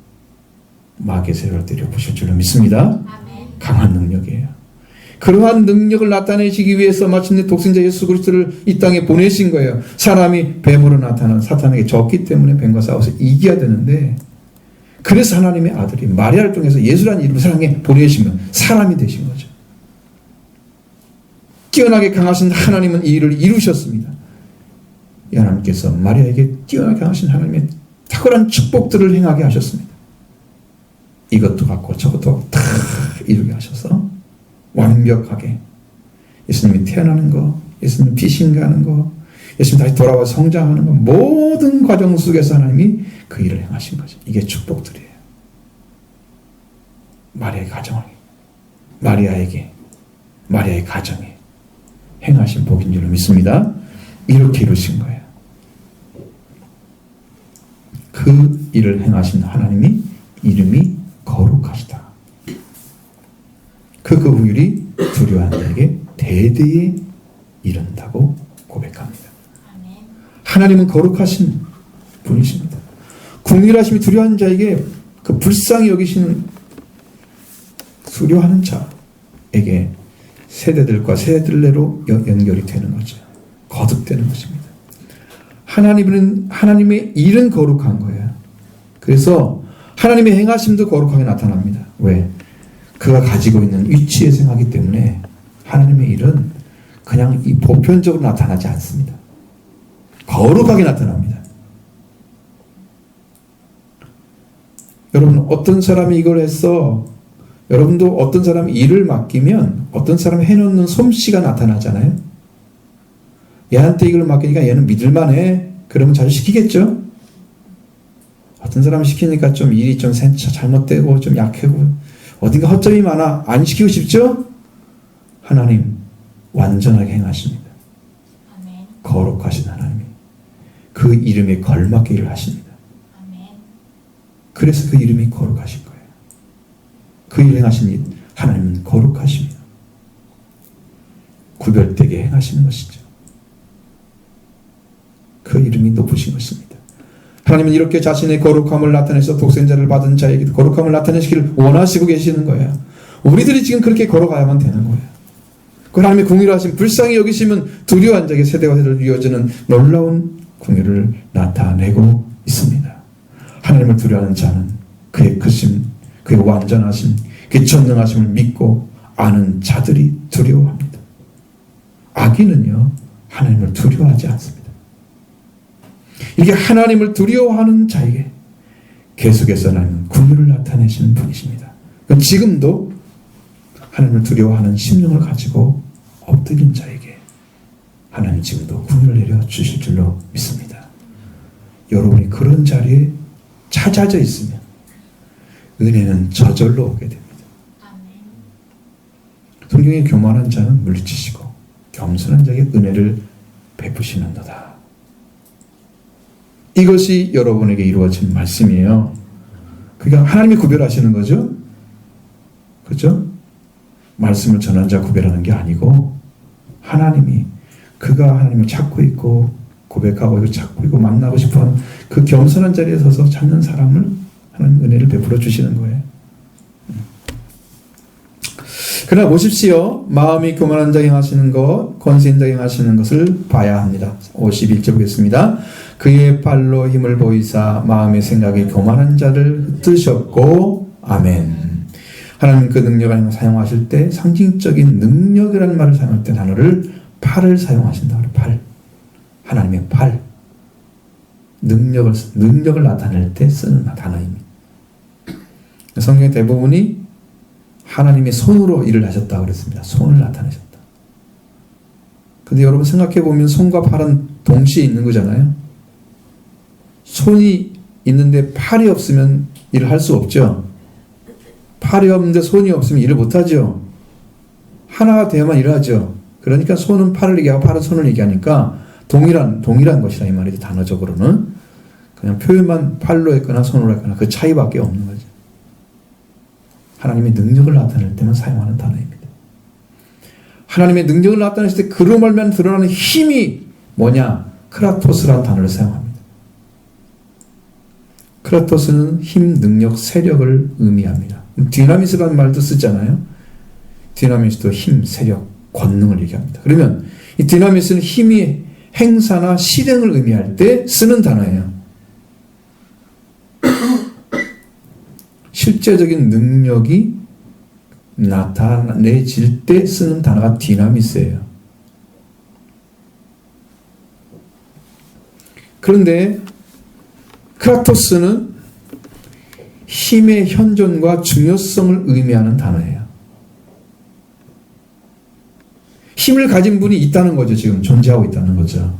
마귀의 세력을 때려 부실 줄로 믿습니다. 아멘. 강한 능력이에요. 그러한 능력을 나타내시기 위해서 마침내 독생자 예수 그리스도를 이 땅에 보내신 거예요. 사람이 뱀으로 나타난 사탄에게 졌기 때문에 뱀과 싸워서 이겨야 되는데, 그래서 하나님의 아들이 마리아를 통해서 예수라는 이름을 세상에 보내시면 사람이 되신 거죠. 뛰어나게 강하신 하나님은 이 일을 이루셨습니다. 이 하나님께서 마리아에게 뛰어나게 강하신 하나님의 탁월한 축복들을 행하게 하셨습니다. 이것도 갖고 저것도 다 이루게 하셔서 완벽하게 예수님이 태어나는 거, 예수님이 피신가하는 거, 예수님 다시 돌아와 성장하는 거, 모든 과정 속에서 하나님이 그 일을 행하신 거죠. 이게 축복들이에요. 마리아의 가정에, 마리아의 가정에 행하신 복인 줄로 믿습니다. 이렇게 이루신 거예요. 그 일을 행하신 하나님이 이름이 거룩하시다. 그 긍휼이 두려워하는 자에게 대대에 이른다고 고백합니다. 아멘. 하나님은 거룩하신 분이십니다. 긍휼하심이 두려워하는 자에게, 그 불쌍히 여기시는 두려워하는 자에게 세대들과 세대들내로 연결이 되는 거죠. 거듭되는 되는 것입니다. 하나님의 일은 거룩한 거예요. 그래서 하나님의 행하심도 거룩하게 나타납니다. 왜? 그가 가지고 있는 위치에서 행하기 때문에 하나님의 일은 그냥 이 보편적으로 나타나지 않습니다. 거룩하게 나타납니다. 여러분, 어떤 사람이 이걸 했어. 여러분도 어떤 사람이 일을 맡기면 어떤 사람이 해놓는 솜씨가 나타나잖아요. 얘한테 이걸 맡기니까 얘는 믿을만해. 그러면 잘 시키겠죠? 어떤 사람을 시키니까 좀 일이 좀 잘못되고 좀 약하고 어딘가 허점이 많아. 안 시키고 싶죠? 하나님 완전하게 행하십니다. 아멘. 거룩하신 하나님이 그 이름에 걸맞게 일을 하십니다. 아멘. 그래서 그 이름이 거룩하신 거예요. 그 일 행하신 일, 하나님은 거룩하십니다. 구별되게 행하시는 것이죠. 그 이름이 높으신 것입니다. 하나님은 이렇게 자신의 거룩함을 나타내서 독생자를 받은 자에게도 거룩함을 나타내시기를 원하시고 계시는 거예요. 우리들이 지금 그렇게 걸어가야만 되는 거예요. 그 하나님의 궁유하신 불쌍히 여기시면 두려워한 자에게 세대가 세대로 이어지는 놀라운 궁유를 나타내고 있습니다. 하나님을 두려워하는 자는 그의 크심, 그의 완전하심, 그의 전능하심을 믿고 아는 자들이 두려워합니다. 악인은요, 하나님을 두려워하지 않습니다. 이게 하나님을 두려워하는 자에게 계속해서 하나님은 궁유를 나타내시는 분이십니다. 지금도 하나님을 두려워하는 심령을 가지고 엎드린 자에게 하나님 지금도 궁유를 내려 주실 줄로 믿습니다. 여러분이 그런 자리에 찾아져 있으면 은혜는 저절로 오게 됩니다. 성경에 교만한 자는 물리치시고 겸손한 자에게 은혜를 베푸시는도다. 이것이 여러분에게 이루어진 말씀이에요. 그러니까 하나님이 구별하시는 거죠. 그렇죠? 말씀을 전한 자 구별하는 게 아니고 하나님이 그가 하나님을 찾고 있고 고백하고 있고 찾고 있고 만나고 싶어하는 그 겸손한 자리에 서서 찾는 사람을 하나님 은혜를 베풀어 주시는 거예요. 그러나 보십시오. 마음이 교만한 자에 행하시는 것, 권세 있는 자에 행하시는 것을 봐야 합니다. 51절 보겠습니다. 그의 발로 힘을 보이사 마음의 생각이 교만한 자를 흩으셨고 아멘. 하나님 그 능력을 사용하실 때 상징적인 능력이라는 말을 사용할 때 단어를 팔을 사용하신다. 팔. 하나님의 팔. 능력을 나타낼 때 쓰는 단어입니다. 성경의 대부분이 하나님의 손으로 일을 하셨다고 그랬습니다. 손을 나타내셨다. 근데 여러분 생각해보면 손과 팔은 동시에 있는 거잖아요. 손이 있는데 팔이 없으면 일을 할 수 없죠. 팔이 없는데 손이 없으면 일을 못하죠. 하나가 돼야만 일을 하죠. 그러니까 손은 팔을 얘기하고 팔은 손을 얘기하니까 동일한 것이라 이 말이죠. 단어적으로는 그냥 표현만 팔로 했거나 손으로 했거나 그 차이밖에 없는 거죠. 하나님의 능력을 나타낼 때만 사용하는 단어입니다. 하나님의 능력을 나타냈을 때 그로 말미암아 드러나는 힘이 뭐냐? 크라토스라는 단어를 사용합니다. 크라토스는 힘, 능력, 세력을 의미합니다. 디나미스라는 말도 쓰잖아요. 디나미스도 힘, 세력, 권능을 얘기합니다. 그러면 이 디나미스는 힘이 행사나 실행을 의미할 때 쓰는 단어예요. 실제적인 능력이 나타내질 때 쓰는 단어가 디나미스예요. 그런데 크라토스는 힘의 현존과 중요성을 의미하는 단어예요. 힘을 가진 분이 있다는 거죠. 지금 존재하고 있다는 거죠.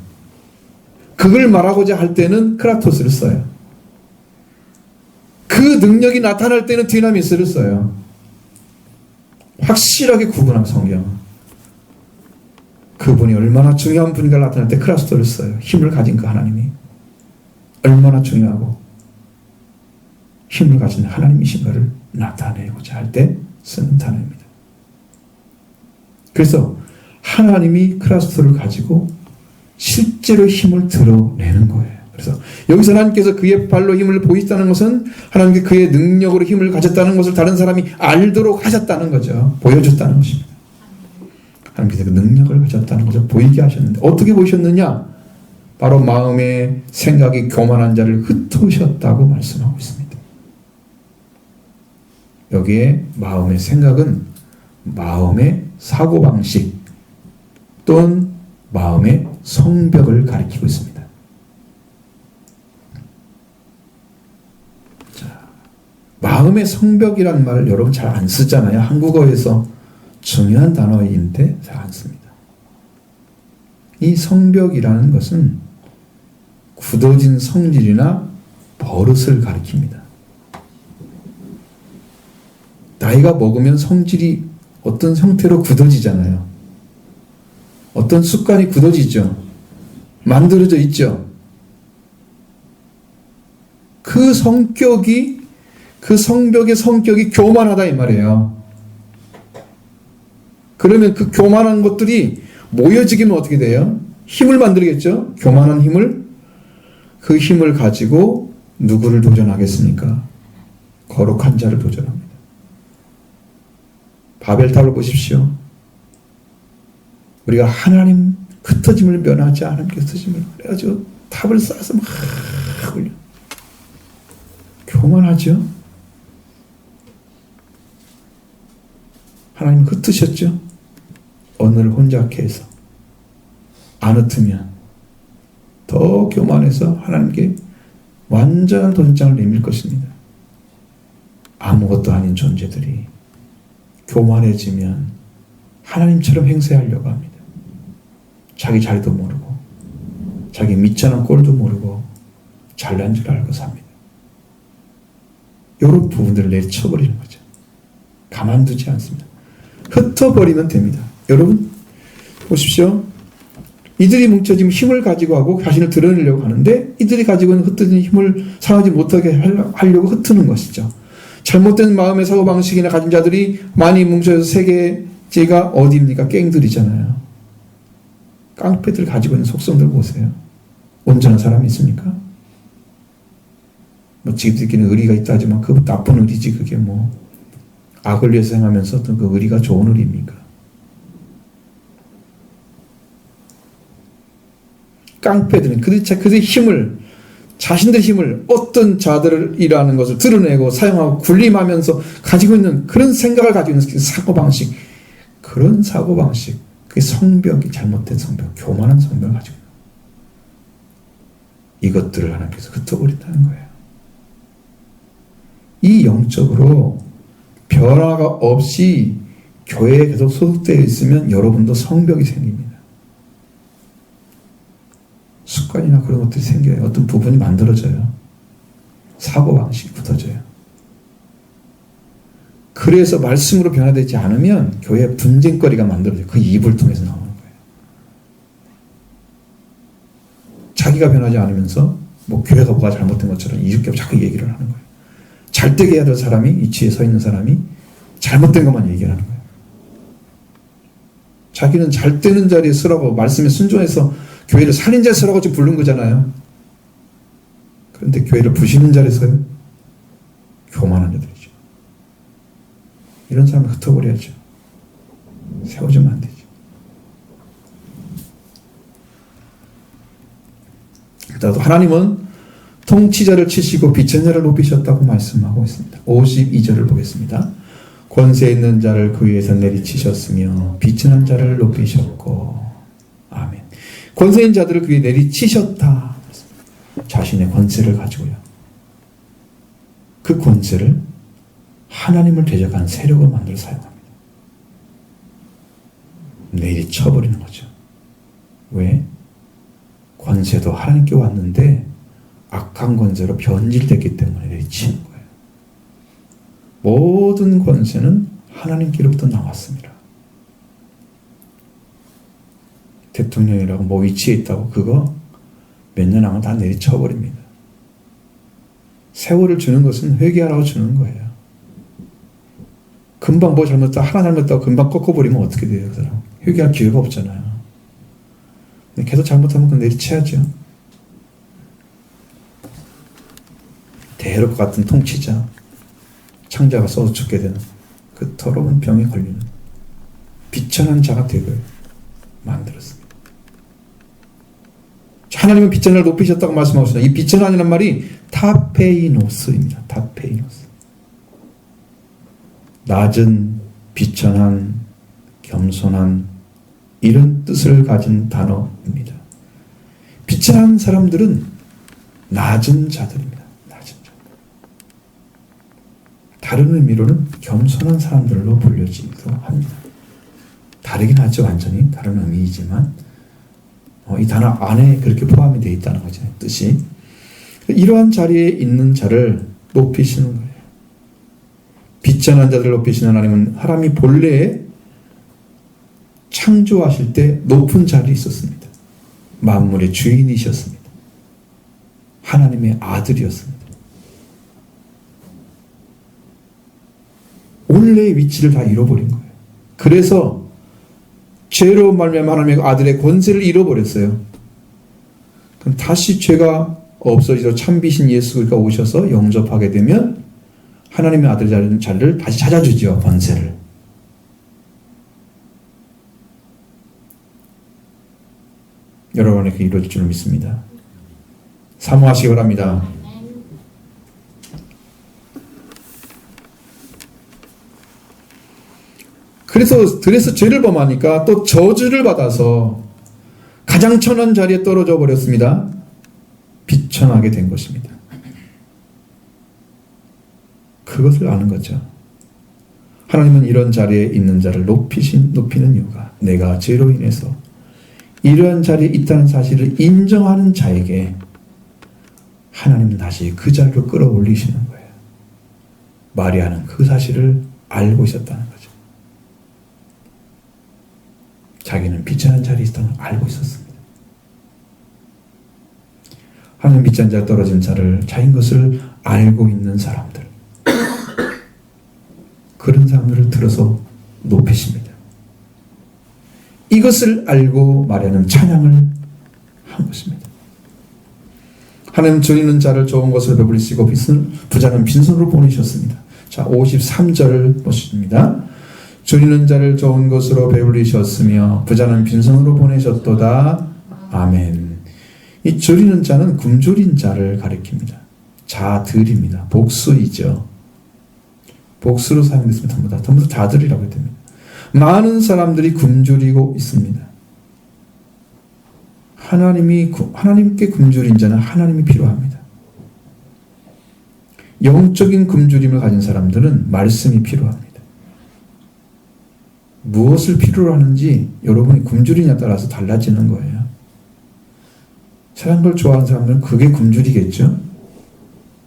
그걸 말하고자 할 때는 크라토스를 써요. 그 능력이 나타날 때는 디나미스를 써요. 확실하게 구분한 성경은. 그분이 얼마나 중요한 분인가 나타날 때 크라토스를 써요. 힘을 가진 그 하나님이 얼마나 중요하고 힘을 가진 하나님이신가를 나타내고자 할 때 쓰는 단어입니다. 그래서 하나님이 크라토스를 가지고 실제로 힘을 드러내는 거예요. 그래서 여기서 하나님께서 그의 발로 힘을 보이셨다는 것은 하나님께 그의 능력으로 힘을 가졌다는 것을 다른 사람이 알도록 하셨다는 거죠. 보여줬다는 것입니다. 하나님께서 그 능력을 가졌다는 것을 보이게 하셨는데 어떻게 보셨느냐? 바로 마음의 생각이 교만한 자를 흩으셨다고 말씀하고 있습니다. 여기에 마음의 생각은 마음의 사고방식 또는 마음의 성벽을 가리키고 있습니다. 자, 마음의 성벽이라는 말을 여러분 잘 안 쓰잖아요. 한국어에서 중요한 단어인데 잘 안 씁니다. 이 성벽이라는 것은 굳어진 성질이나 버릇을 가리킵니다. 나이가 먹으면 성질이 어떤 형태로 굳어지잖아요. 어떤 습관이 굳어지죠. 만들어져 있죠. 그 성격이, 그 성벽의 성격이 교만하다 이 말이에요. 그러면 그 교만한 것들이 모여지기면 어떻게 돼요? 힘을 만들겠죠? 교만한 힘을. 그 힘을 가지고 누구를 도전하겠습니까? 거룩한 자를 도전합니다. 바벨탑을 보십시오. 우리가 하나님 흩어짐을 면하지 않으면 흩어짐을 그래가지고 탑을 쌓아서 막 올려. 교만하죠? 하나님 흩으셨죠? 언어를 혼잡케 해서 안 흩으면 더 교만해서 하나님께 완전한 도전장을 내밀 것입니다. 아무것도 아닌 존재들이 교만해지면 하나님처럼 행세하려고 합니다. 자기 자리도 모르고 자기 밑자는 꼴도 모르고 잘난 줄 알고 삽니다. 이런 부분들을 내쳐버리는 거죠. 가만두지 않습니다. 흩어버리면 됩니다. 여러분 보십시오. 이들이 뭉쳐지면 힘을 가지고 하고 자신을 드러내려고 하는데 이들이 가지고 있는 흩어진 힘을 상하지 못하게 하려고 흩트는 것이죠. 잘못된 마음의 사고방식이나 가진 자들이 많이 뭉쳐서 세계제가 어디입니까? 갱들이잖아요. 깡패들 가지고 있는 속성들 보세요. 온전한 사람이 있습니까? 뭐 지들끼리는 의리가 있다 하지만 그 나쁜 의리지 그게 뭐 악을 위해서 행하면서 어떤 그 의리가 좋은 의리입니까? 깡패들은 그들의 힘을 자신들의 힘을 어떤 자들이라는 것을 드러내고 사용하고 군림하면서 가지고 있는 그런 생각을 가지고 있는 사고방식 그런 사고방식 그게 성벽이 잘못된 성벽 교만한 성벽을 가지고 있는 이것들을 하나님께서 흩어버린다는 거예요. 이 영적으로 변화가 없이 교회에 계속 소속되어 있으면 여러분도 성벽이 생깁니다. 습관이나 그런 것들이 생겨요. 어떤 부분이 만들어져요. 사고방식이 굳어져요. 그래서 말씀으로 변화되지 않으면 교회에 분쟁거리가 만들어져요. 그 입을 통해서 나오는 거예요. 자기가 변하지 않으면서 뭐 교회가 뭐가 잘못된 것처럼 이렇게 자꾸 얘기를 하는 거예요. 잘되게 해야 될 사람이 위치에 서 있는 사람이 잘못된 것만 얘기하는 거예요. 자기는 잘되는 자리에 서라고 말씀에 순종해서 교회를 살인자 서라고 지금 부른 거잖아요. 그런데 교회를 부시는 자리에 서요. 교만한 자들이죠. 이런 사람을 흩어버려야죠. 세워주면 안 되죠. 그래도 하나님은 통치자를 치시고 비천 자를 높이셨다고 말씀하고 있습니다. 52절을 보겠습니다. 권세 있는 자를 그 위에서 내리치셨으며 비천한 자를 높이셨고 아멘. 권세 있는 자들을 그 위에 내리치셨다. 자신의 권세를 가지고요. 그 권세를 하나님을 대적하는 세력을 만들어 사용합니다. 내리쳐버리는 거죠. 왜? 권세도 하나님께 왔는데 악한 권세로 변질됐기 때문에 내리치는 거예요. 모든 권세는 하나님께로부터 나왔습니다. 대통령이라고 뭐 위치에 있다고 그거 몇 년 하면 다 내리쳐버립니다. 세월을 주는 것은 회개하라고 주는 거예요. 금방 뭐 잘못했다 하나 잘못했다고 금방 꺾어버리면 어떻게 돼요? 그 사람 회개할 기회가 없잖아요. 계속 잘못하면 그건 내리쳐야죠. 대해롭 같은 통치자 창자가 썩어 죽게 되는 그 더러운 병에 걸리는 비천한 자가 되게 만들었습니다. 하나님은 비천한 자를 높이셨다고 말씀하셨습니다. 이 비천한이라는 말이 타페이노스입니다. 타페이노스. 낮은, 비천한, 겸손한 이런 뜻을 가진 단어입니다. 비천한 사람들은 낮은 자들입니다. 낮은 자. 다른 의미로는 겸손한 사람들로 불려지기도 합니다. 다르긴 하죠. 완전히 다른 의미이지만 이 단어 안에 그렇게 포함이 되어 있다는 거죠. 뜻이. 이러한 자리에 있는 자를 높이시는 거예요. 비천한 자들을 높이시는 하나님은 하나님이 본래에 창조하실 때 높은 자리에 있었습니다. 만물의 주인이셨습니다. 하나님의 아들이었습니다. 원래의 위치를 다 잃어버린 거예요. 그래서 죄로 말미암아 하나님의 아들의 권세를 잃어버렸어요. 그럼 다시 죄가 없어지도록 참비신 예수 그리스도가 오셔서 영접하게 되면 하나님의 아들 자리를 다시 찾아주죠. 권세를. 여러분에게 이루어질 줄 믿습니다. 사모하시기 바랍니다. 그래서 죄를 범하니까 또 저주를 받아서 가장 천한 자리에 떨어져 버렸습니다. 비천하게 된 것입니다. 그것을 아는 거죠. 하나님은 이런 자리에 있는 자를 높이는 이유가 내가 죄로 인해서 이러한 자리에 있다는 사실을 인정하는 자에게 하나님은 다시 그 자리로 끌어올리시는 거예요. 마리아는 그 사실을 알고 있었다는 거죠. 자기는 비천한 자리에 있다는 걸 알고 있었습니다. 하나님 비천한 자에 떨어진 자를 자인 것을 알고 있는 사람들, 그런 사람들을 들어서 높이십니다. 이것을 알고 마리아는 찬양을 한 것입니다. 하나님 줄이는 자를 좋은 것으로 배불리시고 부자는 빈손으로 보내셨습니다. 자, 53절을 보십니다. 줄이는 자를 좋은 것으로 배불리셨으며 부자는 빈손으로 보내셨도다. 아멘. 이 줄이는 자는 굶주린 자를 가리킵니다. 자들입니다. 복수이죠. 복수로 사용됐습니다. 전부 다 자들이라고 됩니다. 많은 사람들이 굶주리고 있습니다. 하나님께 굶주린 자는 하나님이 필요합니다. 영적인 굶주림을 가진 사람들은 말씀이 필요합니다. 무엇을 필요로 하는지 여러분이 굶주리냐에 따라서 달라지는 거예요. 세상 걸 좋아하는 사람들은 그게 굶주리겠죠?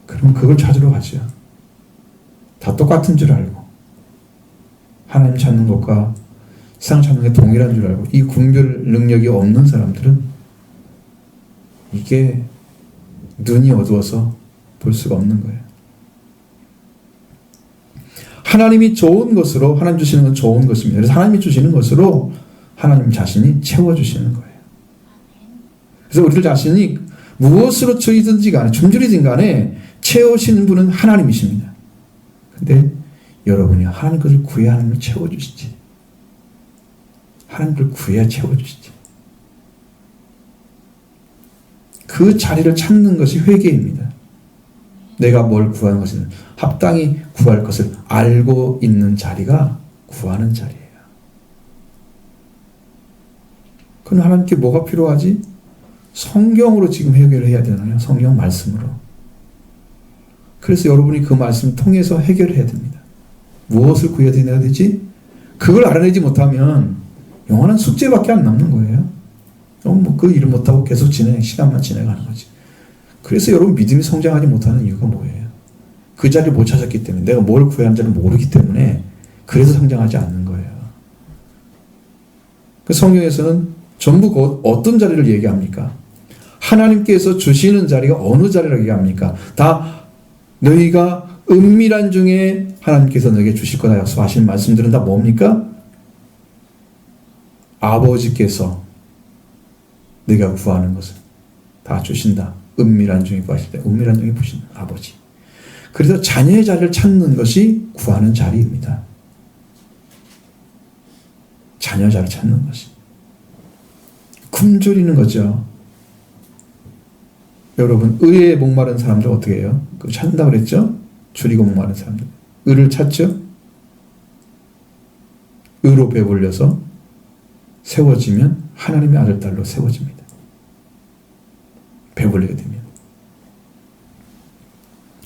그러면 그걸 찾으러 가죠. 다 똑같은 줄 알고 하나님 찾는 것과 세상 찾는 게 동일한 줄 알고 이 분별 능력이 없는 사람들은 이게 눈이 어두워서 볼 수가 없는 거예요. 하나님이 좋은 것으로 하나님 주시는 건 좋은 것입니다. 그래서 하나님이 주시는 것으로 하나님 자신이 채워주시는 거예요. 그래서 우리들 자신이 무엇으로 주이든지 간에 굶주리든 간에 채우시는 분은 하나님이십니다. 근데 여러분이 하나님 것을 구해야 하나님을 채워주시지. 하나님 것을 구해야 채워주시지. 그 자리를 찾는 것이 회개입니다. 내가 뭘 구하는 것은 합당히 구할 것을 알고 있는 자리가 구하는 자리예요. 그럼 하나님께 뭐가 필요하지? 성경으로 지금 해결을 해야 되나요? 성경 말씀으로. 그래서 여러분이 그 말씀을 통해서 해결을 해야 됩니다. 무엇을 구해야 되지? 그걸 알아내지 못하면 영원한 숙제밖에 안 남는 거예요. 그 일을 못하고 계속 시간만 지나가는 거지. 그래서 여러분 믿음이 성장하지 못하는 이유가 뭐예요? 그 자리를 못 찾았기 때문에 내가 뭘 구해야 하는지를 모르기 때문에 그래서 성장하지 않는 거예요. 그 성경에서는 전부 어떤 자리를 얘기합니까? 하나님께서 주시는 자리가 어느 자리라고 얘기합니까? 다 너희가 은밀한 중에 하나님께서 너에게 주실 거다 약속하신 말씀들은 다 뭡니까? 아버지께서 네가 구하는 것을 다 주신다. 은밀한 중에 구하실 때 은밀한 중에 보시는 아버지. 그래서 자녀의 자리를 찾는 것이 구하는 자리입니다. 자녀자를 찾는 것이. 굶주리는 거죠. 여러분, 의에 목마른 사람들 어떻게 해요? 그거 찾는다고 그랬죠? 줄이고 목마른 사람들. 의를 찾죠? 의로 배불려서 세워지면 하나님의 아들, 딸로 세워집니다. 배불리게 되면.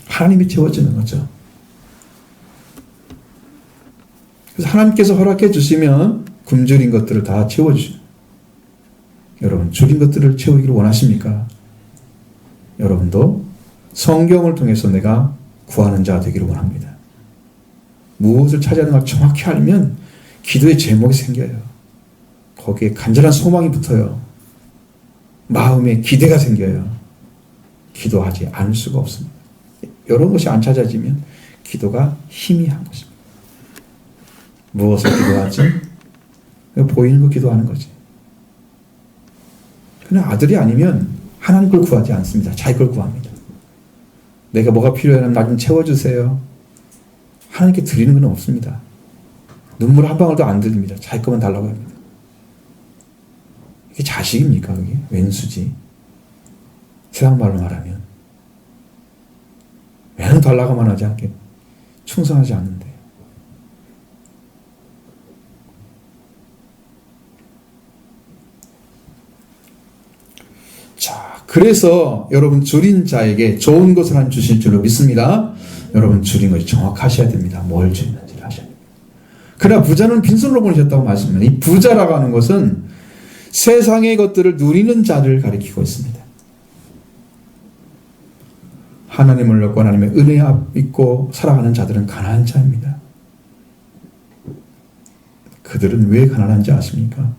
하나님이 채워지는 거죠. 그래서 하나님께서 허락해 주시면 굶주린 것들을 다 채워주시죠. 여러분, 줄인 것들을 채우기를 원하십니까? 여러분도 성경을 통해서 내가 구하는 자가 되기를 원합니다. 무엇을 찾아야 하는가 정확히 알면 기도의 제목이 생겨요. 거기에 간절한 소망이 붙어요. 마음에 기대가 생겨요. 기도하지 않을 수가 없습니다. 이런 것이 안 찾아지면 기도가 희미한 것입니다. 무엇을 기도하지? 보이는 거 기도하는 거지. 그냥 아들이 아니면 하나님 걸 구하지 않습니다. 자기 걸 구합니다. 내가 뭐가 필요하면 나 좀 채워주세요. 하나님께 드리는 건 없습니다. 눈물 한 방울도 안 드립니다. 자기 것만 달라고 합니다. 이게 자식입니까? 그게? 왼수지. 세상 말로 말하면. 왜는 달라고만 하지 않게 충성하지 않는데. 자, 그래서 여러분 줄인 자에게 좋은 것을 한 주실 줄로 믿습니다. 여러분 줄인 것이 정확하셔야 됩니다. 뭘 줄이는지를 하셔야 됩니다. 그러나 부자는 빈손으로 보내셨다고 말씀합니다. 이 부자라고 하는 것은 세상의 것들을 누리는 자를 가리키고 있습니다. 하나님을 얻고 하나님의 은혜 입고 살아가는 자들은 가난한 자입니다. 그들은 왜 가난한지 아십니까?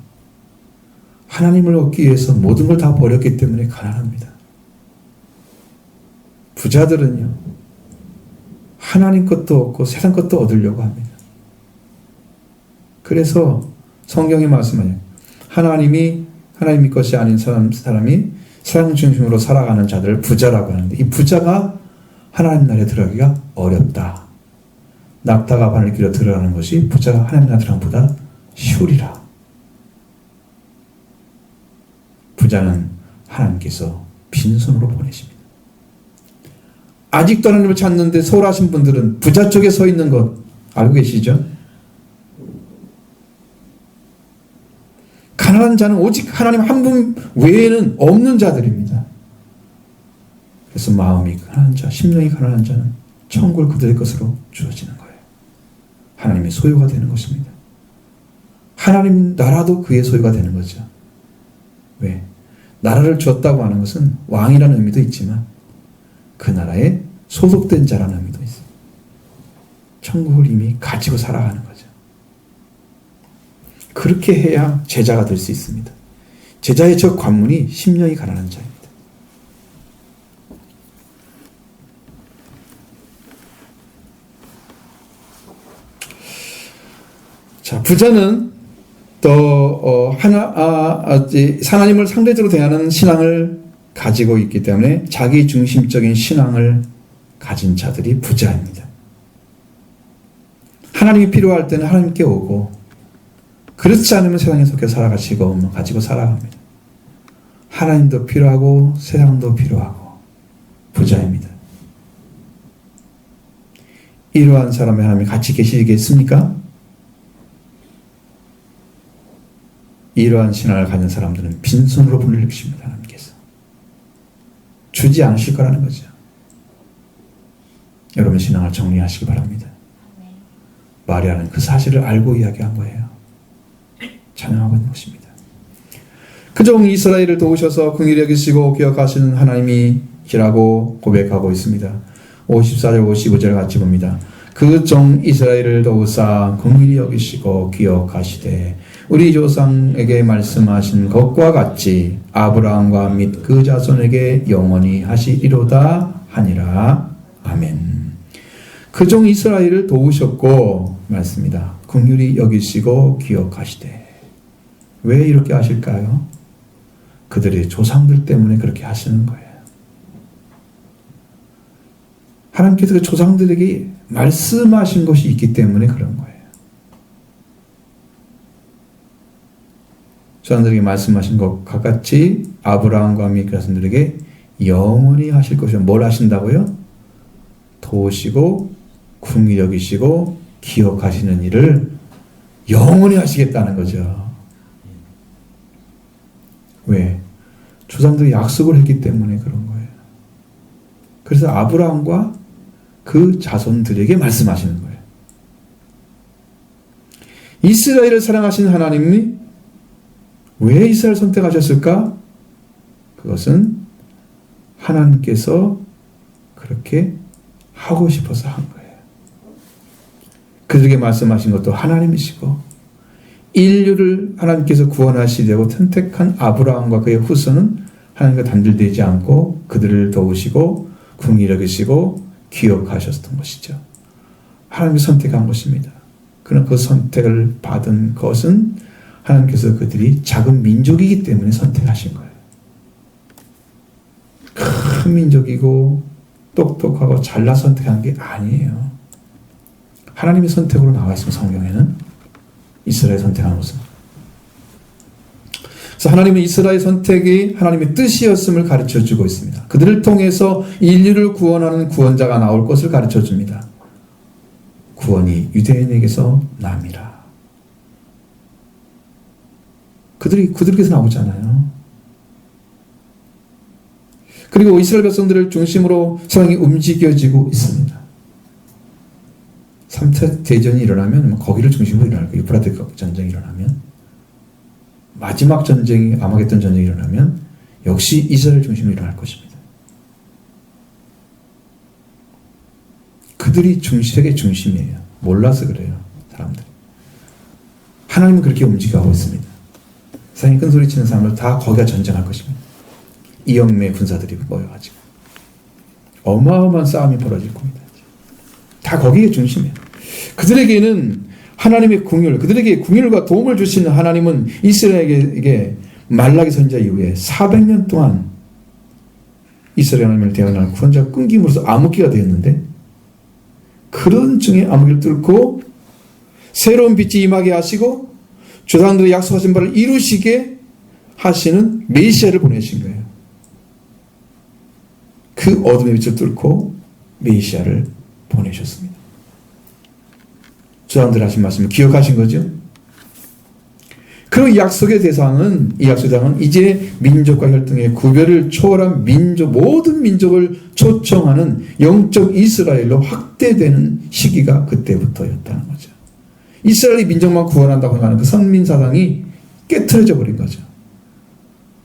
하나님을 얻기 위해서 모든 걸 다 버렸기 때문에 가난합니다. 부자들은요, 하나님 것도 얻고 세상 것도 얻으려고 합니다. 그래서 성경이 말씀하죠. 하나님 것이 아닌 사람이 세상 중심으로 살아가는 자들을 부자라고 하는데, 이 부자가 하나님 나라에 들어가기가 어렵다. 낙타가 바늘길로 들어가는 것이 부자가 하나님 나라에 들어가는 것보다 쉬우리라. 부자는 하나님께서 빈손으로 보내십니다. 아직도 하나님을 찾는데 소홀하신 분들은 부자 쪽에 서 있는 것 알고 계시죠? 가난한 자는 오직 하나님 한 분 외에는 없는 자들입니다. 그래서 마음이 가난한 자, 심령이 가난한 자는 천국을 그들의 것으로 주어지는 거예요. 하나님의 소유가 되는 것입니다. 하나님 나라도 그의 소유가 되는 거죠. 왜? 나라를 주었다고 하는 것은 왕이라는 의미도 있지만 그 나라에 소속된 자라는 의미도 있어요. 천국을 이미 가지고 살아가는 거죠. 그렇게 해야 제자가 될 수 있습니다. 제자의 첫 관문이 심령이 가난한 자입니다. 자, 부자는 또 하나님을 상대적으로 대하는 신앙을 가지고 있기 때문에 자기 중심적인 신앙을 가진 자들이 부자입니다. 하나님이 필요할 때는 하나님께 오고, 그렇지 않으면 세상에 속해 살아가시고 가지고 살아갑니다. 하나님도 필요하고 세상도 필요하고 부자입니다. 이러한 사람이 하나님이 같이 계시겠습니까? 이러한 신앙을 가진 사람들은 빈손으로 보낼 것입니다. 하나님께서 주지 않으실 거라는 거죠. 여러분 신앙을 정리하시기 바랍니다. 마리아는 그 사실을 알고 이야기한 거예요. 찬양하고 있는 것입니다. 그 종 이스라엘을 도우셔서 긍휼히 여기시고 기억하시는 하나님이시라고 고백하고 있습니다. 54절 55절 같이 봅니다. 그 종 이스라엘을 도우사 긍휼히 여기시고 기억하시되 우리 조상에게 말씀하신 것과 같이 아브라함과 및 그 자손에게 영원히 하시리로다 하니라. 아멘. 그 종 이스라엘을 도우셨고 말씀입니다. 긍휼히 여기시고 기억하시되. 왜 이렇게 하실까요? 그들의 조상들 때문에 그렇게 하시는 거예요. 하나님께서 그 조상들에게 말씀하신 것이 있기 때문에 그런 거예요. 저들에게 말씀하신 것과 같이 아브라함과 미카 자손들에게 영원히 하실 것이요. 뭘 하신다고요? 도우시고 궁히 여기시고 기억하시는 일을 영원히 하시겠다는 거죠. 왜? 조상들이 약속을 했기 때문에 그런 거예요. 그래서 아브라함과 그 자손들에게 말씀하시는 거예요. 이스라엘을 사랑하시는 하나님이 왜 이스라엘을 선택하셨을까? 그것은 하나님께서 그렇게 하고 싶어서 한 거예요. 그들에게 말씀하신 것도 하나님이시고 인류를 하나님께서 구원하시려고 선택한 아브라함과 그의 후손은 하나님과 단절되지 않고 그들을 도우시고 긍휼히 여기시고 기억하셨던 것이죠. 하나님이 선택한 것입니다. 그러나 그 선택을 받은 것은 하나님께서 그들이 작은 민족이기 때문에 선택하신 거예요. 큰 민족이고 똑똑하고 잘나 선택한 게 아니에요. 하나님의 선택으로 나와 있습니다. 성경에는 이스라엘 선택한 것은. 그래서 하나님은 이스라엘 선택이 하나님의 뜻이었음을 가르쳐주고 있습니다. 그들을 통해서 인류를 구원하는 구원자가 나올 것을 가르쳐줍니다. 구원이 유대인에게서 남이라. 그들께서 나오잖아요. 그리고 이스라엘 백성들을 중심으로 세상이 움직여지고 있습니다. 3차 대전이 일어나면 거기를 중심으로 일어날 거예요. 유프라테 전쟁이 일어나면. 마지막 전쟁이 아마겟돈 전쟁이 일어나면 역시 이스라엘 중심으로 일어날 것입니다. 그들이 세계 중심이에요. 몰라서 그래요. 사람들이. 하나님은 그렇게 움직여가고 있습니다. 세상에 큰 소리 치는 사람들 다 거기가 전쟁할 것입니다. 이영매 군사들이 모여가지고 어마어마한 싸움이 벌어질 겁니다. 다 거기에 중심이에요. 그들에게는 하나님의 궁율, 그들에게 궁율과 도움을 주시는 하나님은 이스라엘에게 말라기 선지자 이후에 400년 동안 이스라엘 하나님을 대하는 구원자가 끊김으로써 암흑기가 되었는데 그런 중에 암흑기를 뚫고 새로운 빛이 임하게 하시고 조상들의 약속하신 바를 이루시게 하시는 메시아를 보내신 거예요. 그 어둠의 빛을 뚫고 메시아를 보내셨습니다. 조상들 하신 말씀을 기억하신 거죠. 그리고 이 약속의 대상은 이제 민족과 혈통의 구별을 초월한 모든 민족을 초청하는 영적 이스라엘로 확대되는 시기가 그때부터였다는 거죠. 이스라엘이 민족만 구원한다고 하는 그 선민 사상이 깨트려져 버린 거죠.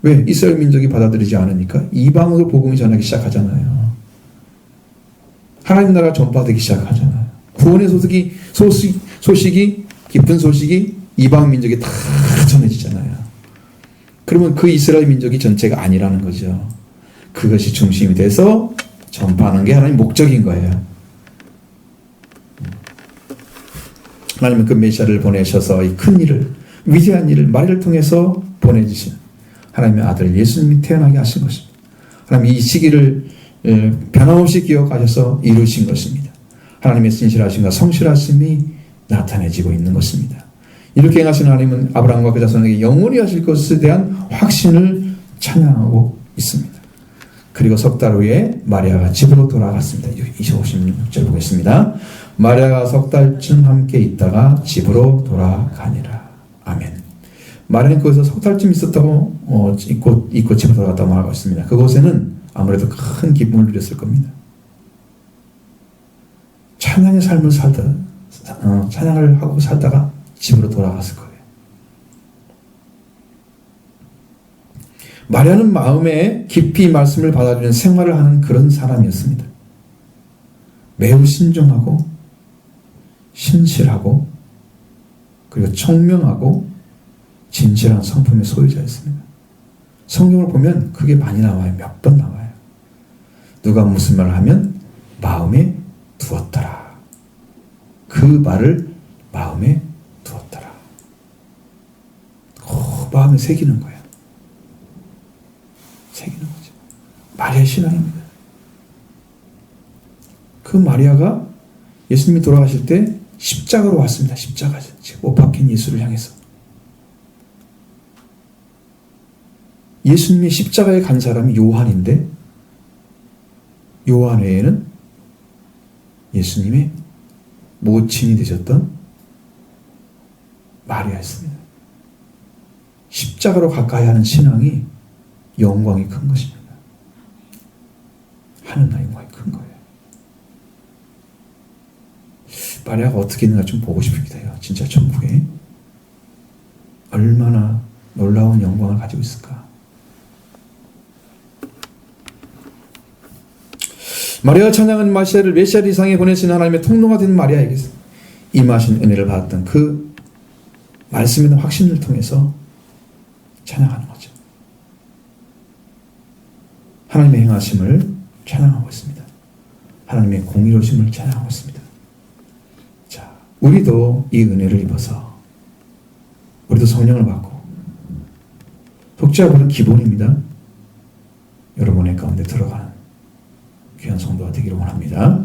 왜? 이스라엘 민족이 받아들이지 않으니까 이방으로 복음이 전하기 시작하잖아요. 하나님 나라가 전파되기 시작하잖아요. 구원의 소식이 기쁜 소식이 이방 민족에 다 전해지잖아요. 그러면 그 이스라엘 민족이 전체가 아니라는 거죠. 그것이 중심이 돼서 전파하는 게 하나님 목적인 거예요. 하나님은 그 메시아를 보내셔서 이 큰 일을, 위대한 일을 마리아를 통해서 보내주신 하나님의 아들 예수님이 태어나게 하신 것입니다. 하나님 이 시기를 변함없이 기억하셔서 이루신 것입니다. 하나님의 신실하심과 성실하심이 나타내지고 있는 것입니다. 이렇게 행하신 하나님은 아브라함과 그 자손에게 영원히 하실 것에 대한 확신을 찬양하고 있습니다. 그리고 석 달 후에 마리아가 집으로 돌아갔습니다. 26절 보겠습니다. 마리아가 석 달쯤 함께 있다가 집으로 돌아가니라. 아멘. 마리아는 거기서 석 달쯤 있었다고 잊고 집으로 돌아갔다고 말하고 있습니다. 그곳에는 아무래도 큰 기쁨을 누렸을 겁니다. 찬양의 삶을 찬양을 하고 살다가 집으로 돌아갔을 거예요. 마리아는 마음에 깊이 말씀을 받아주는 생활을 하는 그런 사람이었습니다. 매우 신중하고 신실하고 그리고 청명하고 진실한 성품의 소유자였습니다. 성경을 보면 그게 많이 나와요. 몇 번 나와요. 누가 무슨 말을 하면 마음에 두었더라. 그 말을 마음에 두었더라. 마음에 새기는 거예요. 새기는 거죠. 마리아의 신앙입니다. 그 마리아가 예수님이 돌아가실 때 십자가로 왔습니다. 십자가 못 박힌 예수를 향해서. 예수님이 십자가에 간 사람이 요한인데 요한 외에는 예수님의 모친이 되셨던 마리아였습니다. 십자가로 가까이 하는 신앙이 영광이 큰 것입니다. 하늘나라의 영광이 큰 거예요. 마리아가 어떻게 있는가 좀 보고 싶습니다. 진짜 천국에 얼마나 놀라운 영광을 가지고 있을까. 마리아가 찬양한 메시아를 몇 살 이상에 보내신 하나님의 통로가 된 마리아에게서 임하신 은혜를 받았던 그 말씀에 대한 확신을 통해서 찬양하는 거죠. 하나님의 행하심을 찬양하고 있습니다. 하나님의 공의로우심을 찬양하고 있습니다. 자, 우리도 이 은혜를 입어서 우리도 성령을 받고 속죄하고는 기본입니다. 여러분의 가운데 들어가는 귀한 성도가 되기를 원합니다.